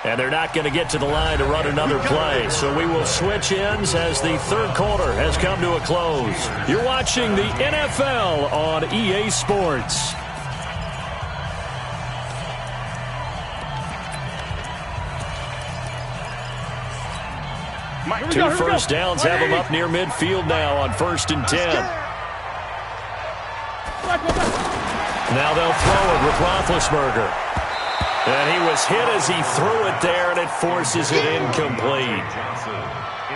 And they're not going to get to the line to run another play. So we will switch ends as the third quarter has come to a close. You're watching the NFL on EA Sports. Two first downs have them up near midfield now on first and 10. Now they'll throw it with Roethlisberger. And he was hit as he threw it there, and it forces it incomplete.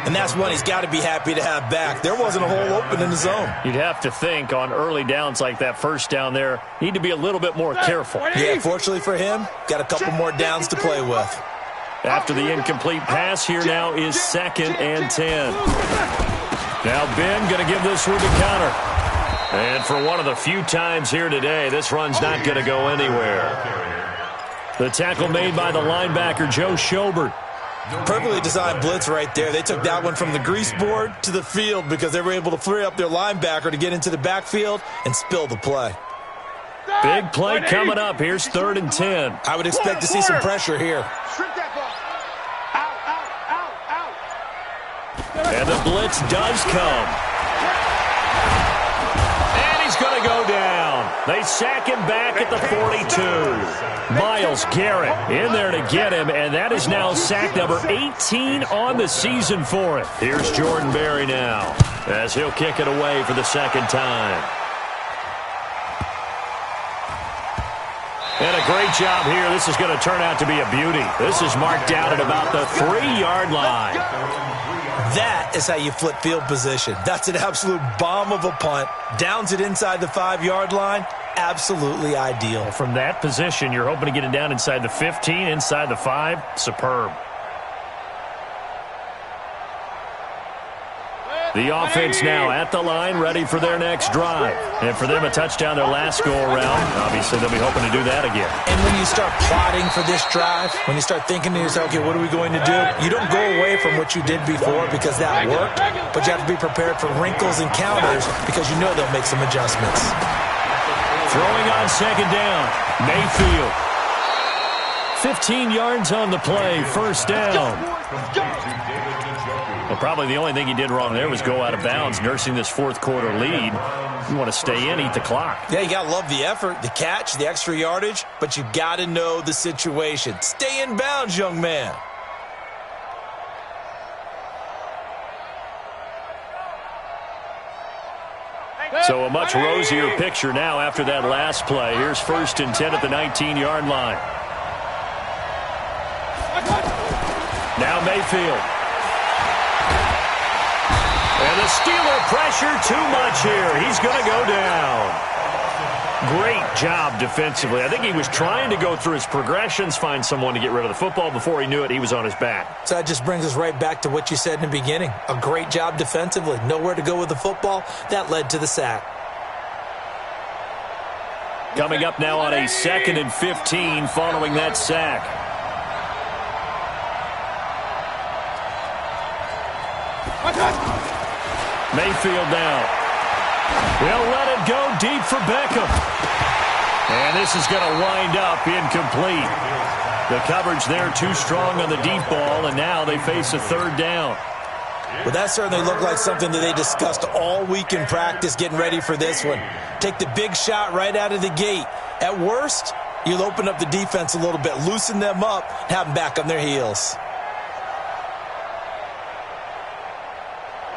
And that's one he's got to be happy to have back. There wasn't a hole open in the zone. You'd have to think on early downs like that first down there, need to be a little bit more careful. Yeah, fortunately for him, got a couple more downs to play with. After the incomplete pass, here now is 2nd and 10. Now Ben going to give this one to counter. And for one of the few times here today, this run's not going to go anywhere. The tackle made by the linebacker, Joe Schobert. Perfectly designed blitz right there. They took that one from the grease board to the field because they were able to free up their linebacker to get into the backfield and spill the play. Big play coming up. Here's 3rd and 10. I would expect to see some pressure here. And the blitz does come. And he's going to go down. They sack him back at the 42. Myles Garrett in there to get him, and that is now sack number 18 on the season for him. Here's Jordan Berry now as he'll kick it away for the 2nd time. And a great job here. This is going to turn out to be a beauty. This is marked down at about the 3-yard line. That is how you flip field position. That's an absolute bomb of a punt. Downs it inside the 5-yard line. Absolutely ideal. From that position, you're hoping to get it down inside the 15, inside the 5. Superb. The offense now at the line, ready for their next drive. And for them, a touchdown their last go-around. Obviously, they'll be hoping to do that again. And when you start plotting for this drive, when you start thinking to yourself, okay, what are we going to do? You don't go away from what you did before because that worked, but you have to be prepared for wrinkles and counters because you know they'll make some adjustments. Throwing on 2nd down, Mayfield. 15 yards on the play, first down. Well, probably the only thing he did wrong there was go out of bounds, nursing this 4th quarter lead. You want to stay in, eat the clock. Yeah, you got to love the effort, the catch, the extra yardage, but you got to know the situation. Stay in bounds, young man. So a much rosier picture now after that last play. Here's 1st and 10 at the 19-yard line. Now Mayfield. And the Steeler pressure too much here. He's going to go down. Great job defensively. I think he was trying to go through his progressions, find someone to get rid of the football. Before he knew it, he was on his back. So that just brings us right back to what you said in the beginning. A great job defensively. Nowhere to go with the football. That led to the sack. Coming up now on a 2nd and 15 following that sack. Mayfield now. He'll let it go deep for Beckham. And this is going to wind up incomplete. The coverage there too strong on the deep ball, and now they face a 3rd down. Well, that certainly looked like something that they discussed all week in practice getting ready for this one. Take the big shot right out of the gate. At worst, you'll open up the defense a little bit, loosen them up, have them back on their heels.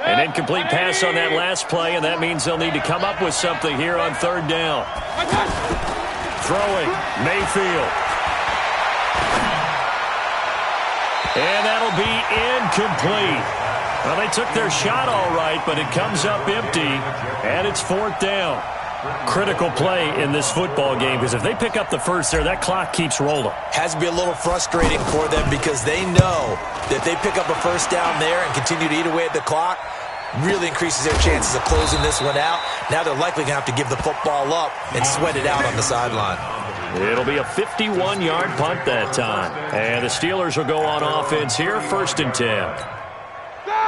An incomplete pass on that last play, and that means they'll need to come up with something here on 3rd down. Throwing, Mayfield. And that'll be incomplete. Well, they took their shot all right, but it comes up empty, and it's 4th down. Critical play in this football game, because if they pick up the first there, that clock keeps rolling. Has to be a little frustrating for them because they know that if they pick up a first down there and continue to eat away at the clock, really increases their chances of closing this one out. Now they're likely going to have to give the football up and sweat it out on the sideline. It'll be a 51-yard punt that time. And the Steelers will go on offense here, 1st and 10.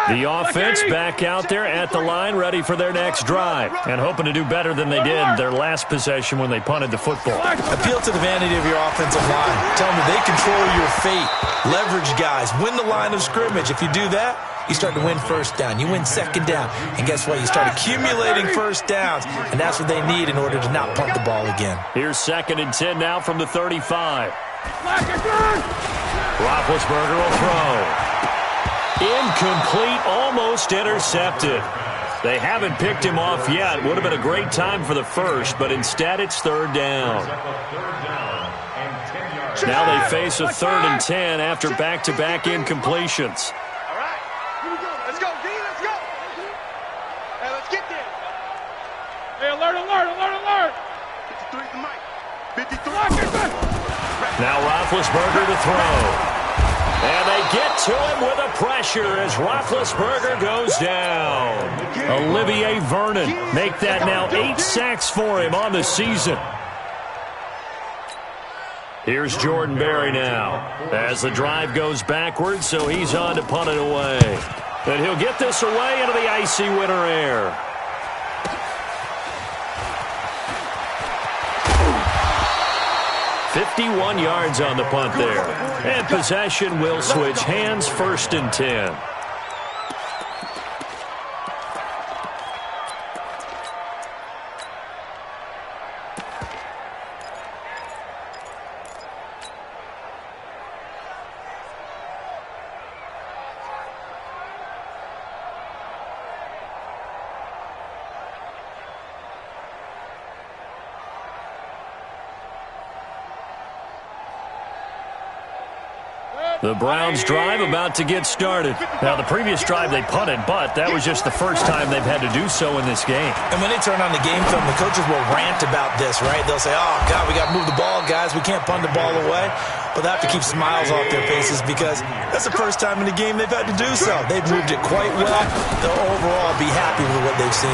The offense back out there at the line, ready for their next drive, and hoping to do better than they did their last possession when they punted the football. Appeal to the vanity of your offensive line. Tell them that they control your fate. Leverage guys. Win the line of scrimmage. If you do that, you start to win 1st down. You win 2nd down. And guess what? You start accumulating 1st downs, and that's what they need in order to not punt the ball again. Here's 2nd and 10 now from the 35. Roethlisberger will throw. Incomplete, almost intercepted. They haven't picked him off yet. Would have been a great time for the first, but instead it's 3rd down. Now they face a 3rd and 10 after back-to-back incompletions. All right, here we go. Let's go, D. Let's go. Hey, let's get there. Hey, alert. 53 to Mike. 53. Now Roethlisberger to throw. And they get to him with a pressure as Roethlisberger goes down. Olivier Vernon make that now 8 sacks for him on the season. Here's Jordan Berry now as the drive goes backwards, so he's on to punt it away. And he'll get this away into the icy winter air. $51 yards on the punt there. And possession will switch hands, 1st and 10. The Browns drive about to get started. Now, the previous drive they punted, but that was just the first time they've had to do so in this game. And when they turn on the game film, the coaches will rant about this, right? They'll say, oh, God, we got to move the ball, guys. We can't punt the ball away. But they have to keep smiles off their faces because that's the first time in the game they've had to do so. They've moved it quite well. They'll overall be happy with what they've seen.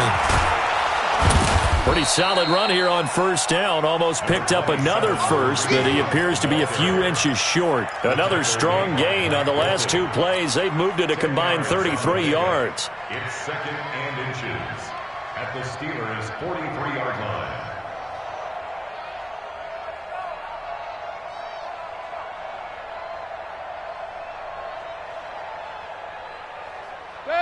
Pretty solid run here on 1st down. Almost picked up another first, but he appears to be a few inches short. Another strong gain on the last 2 plays. They've moved it a combined 33 yards. It's 2nd and inches at the Steelers' 43-yard line.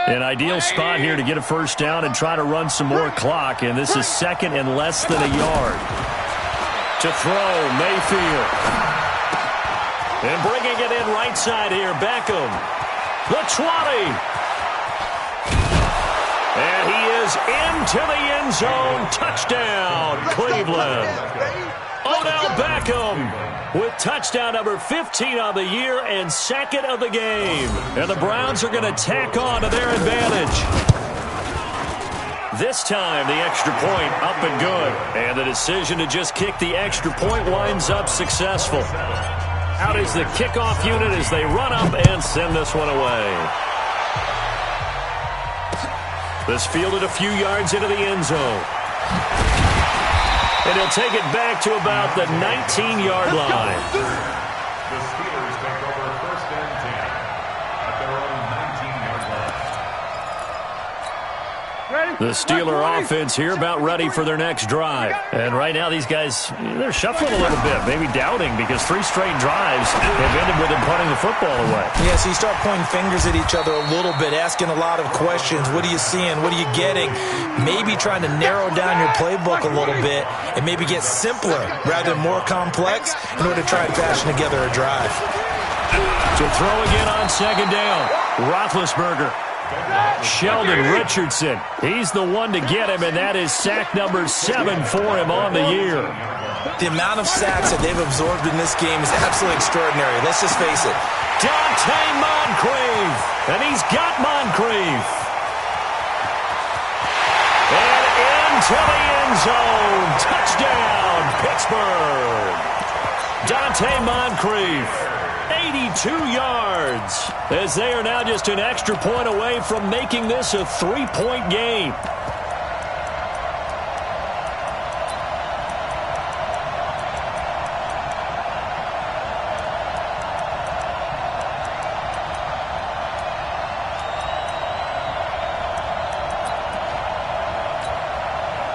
An ideal spot here to get a first down and try to run some more clock, and this is 2nd and less than a yard. To throw, Mayfield. And bringing it in right side here, Beckham. The 20. And he is into the end zone. Touchdown, Cleveland. Odell Beckham with touchdown number 15 on the year and 2nd of the game. And the Browns are going to tack on to their advantage. This time, the extra point up and good. And the decision to just kick the extra point winds up successful. Out is the kickoff unit as they run up and send this one away. This fielded a few yards into the end zone. And he'll take it back to about the 19-yard line. The Steelers take over 1st and 10 at their own 19-yard line. The Steeler offense here about ready for their next drive. And right now these guys, they're shuffling a little bit, maybe doubting, because 3 straight drives have ended with them punting the football away. Yeah, so you start pointing fingers at each other a little bit, asking a lot of questions. What are you seeing? What are you getting? Maybe trying to narrow down your playbook a little bit and maybe get simpler rather than more complex in order to try and fashion together a drive. To throw again on 2nd down, Roethlisberger. Sheldon Richardson, he's the one to get him, and that is sack number 7 for him on the year. The amount of sacks that they've absorbed in this game is absolutely extraordinary. Let's just face it. Dante Moncrief, and he's got Moncrief. And into the end zone. Touchdown, Pittsburgh. Dante Moncrief. 82 yards, as they are now just an extra point away from making this a 3-point game.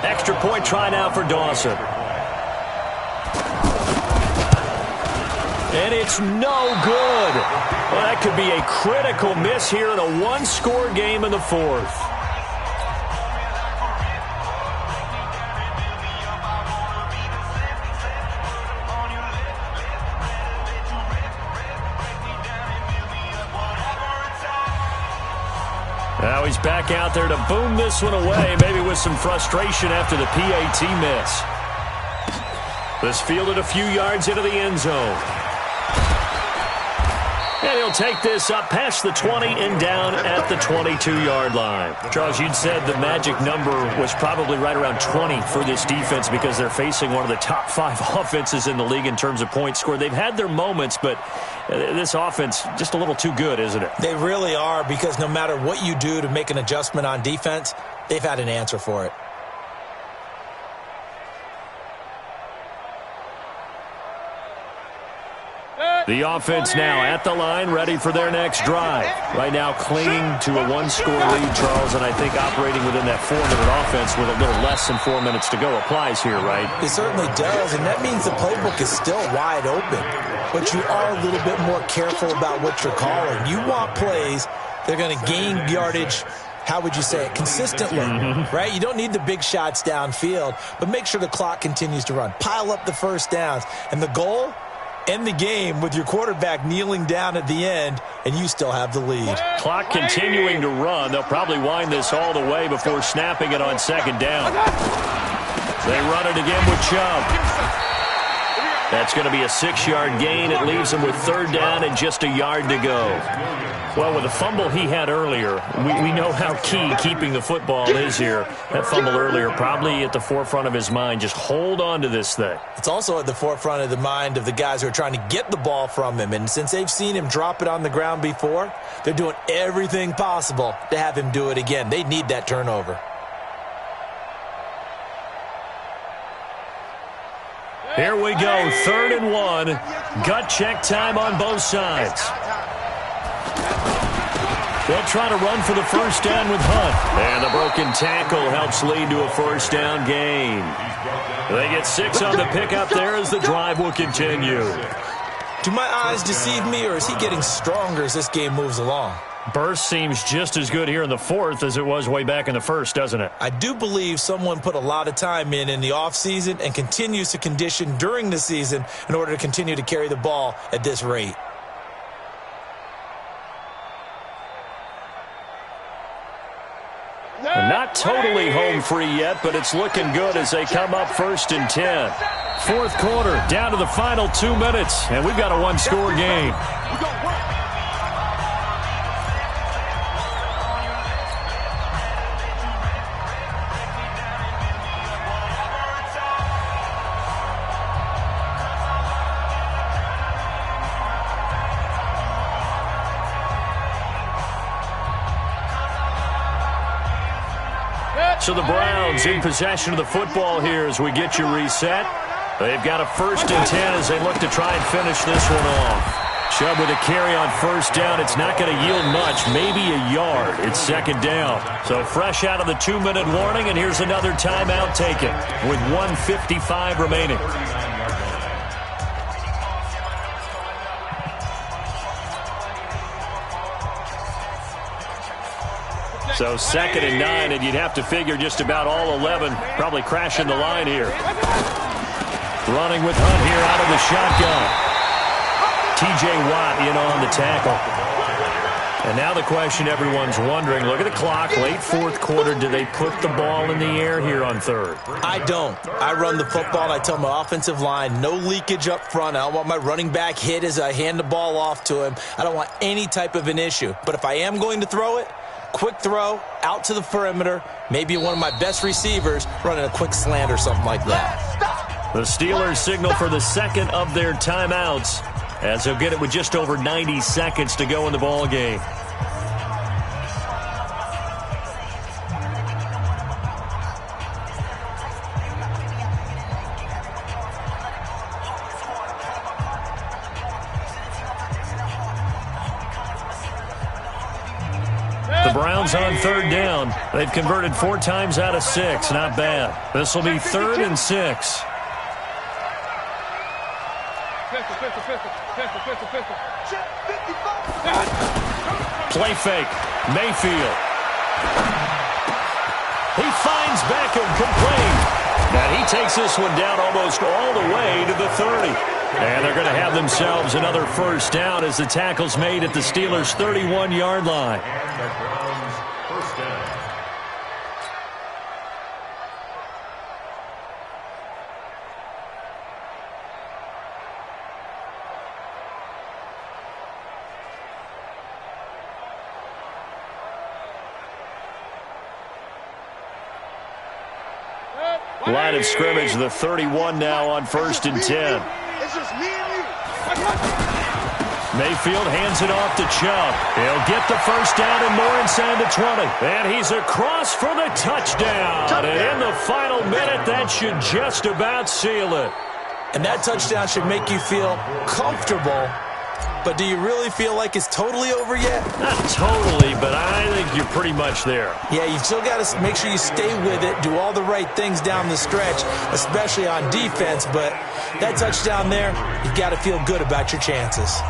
Extra point try now for Dawson. And it's no good. Well, that could be a critical miss here in a 1-score game in the 4th. Now he's back out there to boom this one away, maybe with some frustration after the PAT miss. This fielded a few yards into the end zone. And he'll take this up past the 20 and down at the 22-yard line. Charles, you'd said the magic number was probably right around 20 for this defense because they're facing one of the top 5 offenses in the league in terms of points scored. They've had their moments, but this offense just a little too good, isn't it? They really are, because no matter what you do to make an adjustment on defense, they've had an answer for it. The offense now at the line, ready for their next drive. Right now clinging to a 1-score lead, Charles, and I think operating within that 4-minute offense with a little less than 4 minutes to go applies here, right? It certainly does, and that means the playbook is still wide open. But you are a little bit more careful about what you're calling. You want plays that are going to gain yardage, how would you say it, consistently, right? You don't need the big shots downfield, but make sure the clock continues to run. Pile up the first downs, and the goal, end the game with your quarterback kneeling down at the end, and you still have the lead. Clock continuing to run. They'll probably wind this all the way before snapping it on 2nd down. They run it again with Chubb. That's going to be a 6-yard gain. It leaves him with 3rd down and just a yard to go. Well, with the fumble he had earlier, we know how key keeping the football is here. That fumble earlier probably at the forefront of his mind. Just hold on to this thing. It's also at the forefront of the mind of the guys who are trying to get the ball from him. And since they've seen him drop it on the ground before, they're doing everything possible to have him do it again. They need that turnover. Here we go, 3rd and 1. Gut check time on both sides. They'll try to run for the 1st down with Hunt. And the broken tackle helps lead to a 1st down gain. They get 6 on the pickup there as the drive will continue. Do my eyes deceive me, or is he getting stronger as this game moves along? Burst seems just as good here in the 4th as it was way back in the 1st, doesn't it? I do believe someone put a lot of time in the offseason and continues to condition during the season in order to continue to carry the ball at this rate. Not totally home free yet, but it's looking good as they come up 1st and 10. 4th quarter, down to the final 2 minutes, and we've got a 1-score game. So the Browns in possession of the football here as we get you reset. They've got a 1st and 10 as they look to try and finish this one off. Chubb with a carry on 1st down. It's not going to yield much, maybe a yard. It's 2nd down. So fresh out of the 2-minute warning, and here's another timeout taken with 1:55 remaining. So 2nd and 9, and you'd have to figure just about all 11 probably crashing the line here. Running with Hunt here out of the shotgun. T.J. Watt in on the tackle. And now the question everyone's wondering, look at the clock, late 4th quarter, do they put the ball in the air here on 3rd? I don't. I run the football, and I tell my offensive line, no leakage up front. I don't want my running back hit as I hand the ball off to him. I don't want any type of an issue. But if I am going to throw it, quick throw, out to the perimeter, maybe one of my best receivers running a quick slant or something like that. The Steelers signal for the 2nd of their timeouts, as they'll get it with just over 90 seconds to go in the ball game. The Browns on 3rd down. They've converted 4 times out of 6. Not bad. This will be 3rd and 6. Play fake. Mayfield. He finds Beckham complete. And he takes this one down almost all the way to the 30. And they're going to have themselves another 1st down as the tackle's made at the Steelers' 31-yard line. And the Browns' 1st down. Line of scrimmage, the 31 now on 1st and 10. It's just me and you. Mayfield hands it off to Chubb. He'll get the 1st down and more inside the 20. And he's across for the touchdown. And in the final minute, that should just about seal it. And that touchdown should make you feel comfortable. But do you really feel like it's totally over yet? Not totally, but I think you're pretty much there. Yeah, you still got to make sure you stay with it, do all the right things down the stretch, especially on defense. But that touchdown there, you got to feel good about your chances.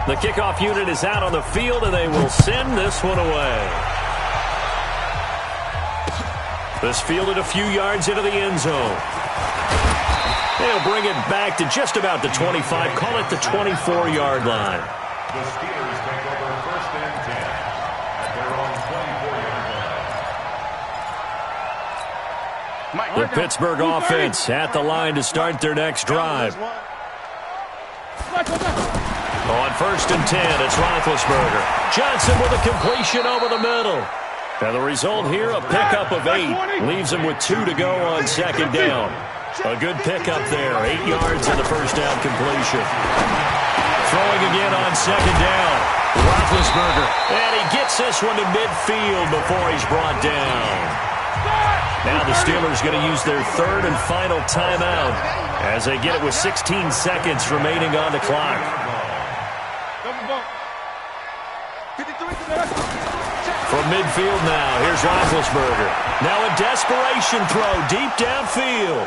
The kickoff unit is out on the field, and they will send this one away. This fielded a few yards into the end zone. They'll bring it back to just about the 25, call it the 24-yard line. The Steelers take over 1st and 10 at their own 24-yard line. The Pittsburgh offense at the line to start their next drive. On 1st and 10, it's Roethlisberger. Johnson with a completion over the middle. And the result here, a pickup of 8. Leaves him with 2 to go on 2nd down. A good pickup there. 8 yards on the 1st down completion. Throwing again on 2nd down. Roethlisberger. And he gets this one to midfield before he's brought down. Now the Steelers going to use their 3rd and final timeout as they get it with 16 seconds remaining on the clock. From midfield now, here's Roethlisberger. Now a desperation throw deep downfield.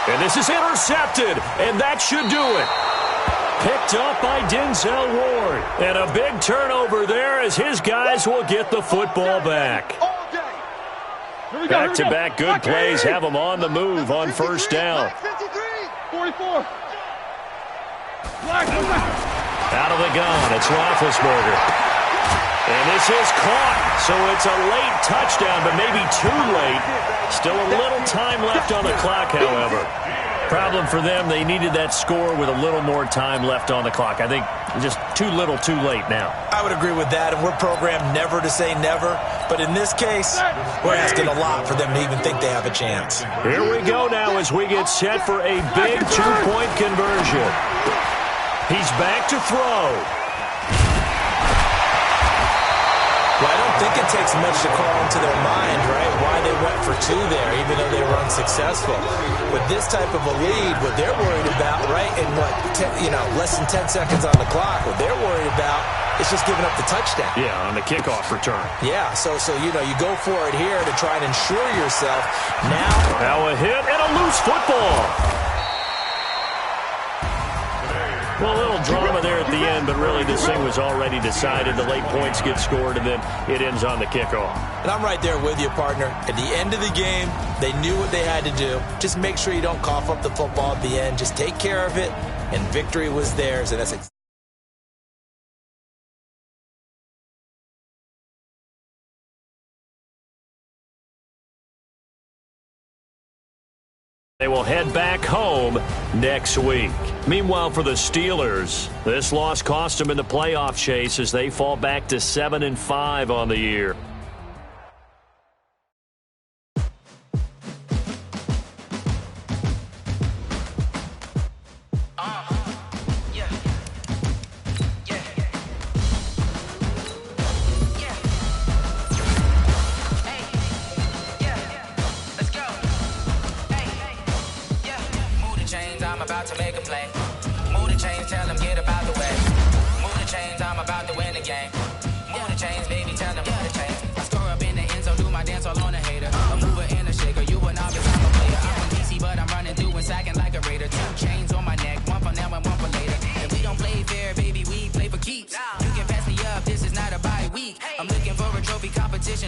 And this is intercepted, and that should do it. Picked up by Denzel Ward. And a big turnover there as his guys will get the football back. Back-to-back good plays have them on the move on 1st down. 44. Out of the gun, it's Roethlisberger. And this is caught, so it's a late touchdown, but maybe too late. Still a little time left on the clock, however. Problem for them, they needed that score with a little more time left on the clock. I think just too little, too late now. I would agree with that, and we're programmed never to say never. But in this case, we're asking a lot for them to even think they have a chance. Here we go now as we get set for a big 2-point conversion. He's back to throw. think it takes much to call into their mind, right, why they went for 2 there, even though they were unsuccessful. With this type of a lead, what they're worried about, right, in less than 10 seconds on the clock, what they're worried about is just giving up the touchdown. Yeah, on the kickoff return. Yeah, so you go for it here to try and ensure yourself. Now a hit and a loose football. Well, a little drama there at the end, but really this thing was already decided. The late points get scored, and then it ends on the kickoff. And I'm right there with you, partner. At the end of the game, they knew what they had to do. Just make sure you don't cough up the football at the end. Just take care of it, and victory was theirs, and that's They will head back home next week. Meanwhile, for the Steelers, this loss cost them in the playoff chase as they fall back to 7-5 on the year.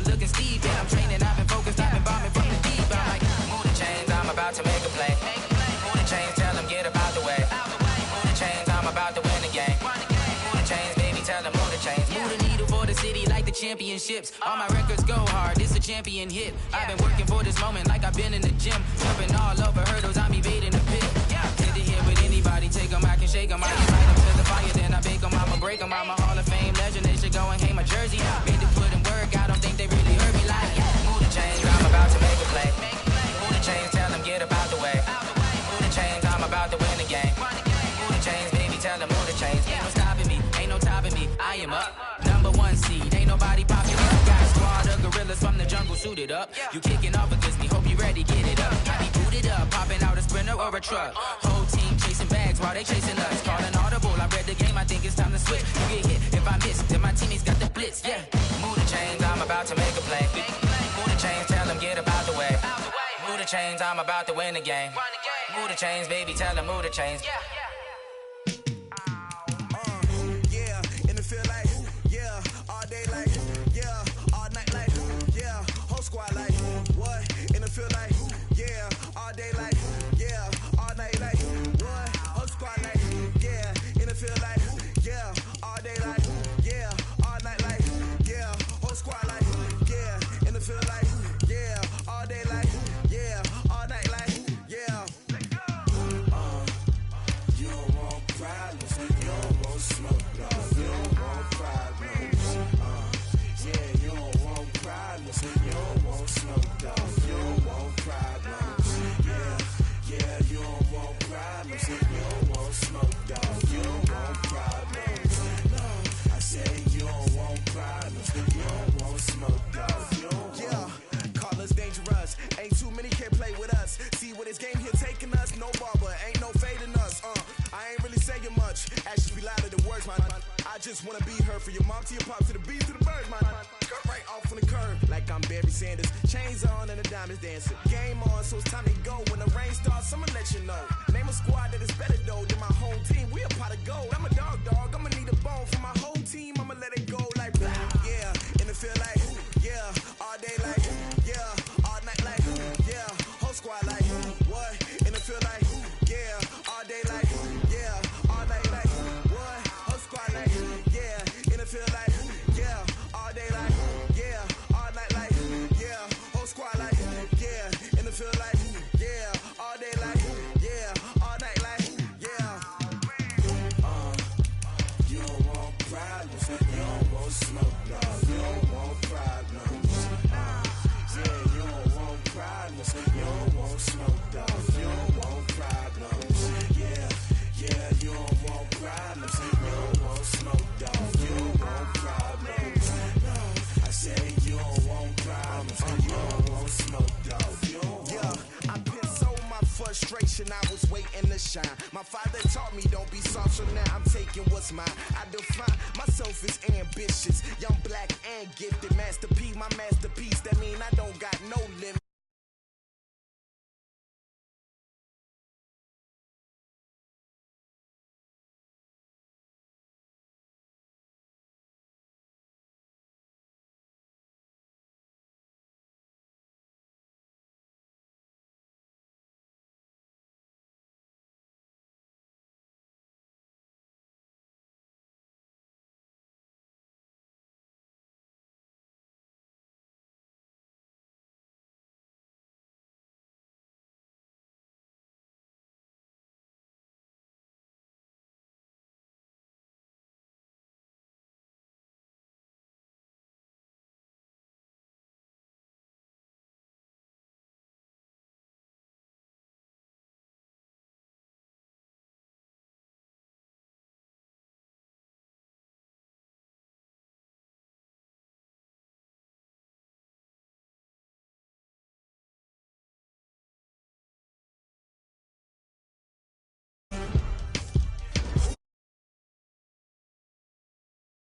Looking Steve, yeah, I'm training, I've been focused, I've been bombing from the deep. I'm like, move the chains, I'm about to make a play. Move the chains, tell them get up out the way. Move the chains, I'm about to win the game. Move the chains, baby, tell them move the chains. Move the needle for the city like the championships. All my records go hard, it's a champion hit. I've been working for this moment like I've been in the gym. Jumping all over hurdles, I'm evading the pit. Hit the hit with anybody, take them, I can shake them. I can light them to the fire, then I bake them, I'ma break them. I'm a Hall of Fame legend, they should go and hang my jersey. Made the put in work, I don't think they really heard me like, move the chains, I'm about to make a play. Move the chains, tell them get up out the way. Move the chains, I'm about to win the game. Move the chains, baby, tell them move the chains. Ain't no stopping me, ain't no topping me, I am up. Number 1 seed, ain't nobody popping up. Got a squad of gorillas from the jungle suited up. You kicking off against me, hope you ready, get it up. I be booted up, popping out a Sprinter or a truck. Whole team chasing bags while they chasing us. Calling audible, I read the game, I think it's time to switch. You get hit if I miss, then my teammates got the blitz, yeah. Move the chains, I'm about to make a play. Move the chains, tell them get up out the way. Move the chains, I'm about to win the game. Move the chains, baby, tell them move the chains. And it feel like, all day like, all night like, whole squad like, what? And it feel like, all day like, all night like, what? Whole squad like, and it feel like, all day like, all night like, whole squad like, and it feel like, all day like, all night like, you don't want problems, you don't want smoke, you don't want problems, you don't want problems, you don't want smoke, you don't want problems, you don't want problems, you don't want smoke, you don't want problems, no, I said you don't want problems, you don't want smoke, you don't want. Call us dangerous, ain't too many can play with us, see where this game here taking us, no barber, ain't no fading us, I ain't really saying much, actions be louder than words, man. I just wanna be heard from your mom to your pop to the beat to the birds, man. Cut right off on the curb, like I'm Barry Sanders. Chains on and the diamonds dancing. Game on, so it's time to go. When the rain starts, I'ma let you know. Name a squad that is better though than my home team. We a pot of gold. I'm a dog. I'ma need a bone for my whole team. I'ma let it go like and it feel like all day like all night like whole squad like what? And it feel like all day like all night like what? Whole squad like and it feel like all day like all night like whole squad like and it feel like all day like all night like you don't want problems, you don't want smoke, you don't want problems, you don't want problems, you don't want smoke, you don't want problems, you don't want problems, you don't want smoke, you don't want problems, no, I say Daddy taught me don't be soft, so now I'm taking what's mine. I define myself as ambitious, young, black, and gifted. Master P, my masterpiece. That mean I don't got no limit.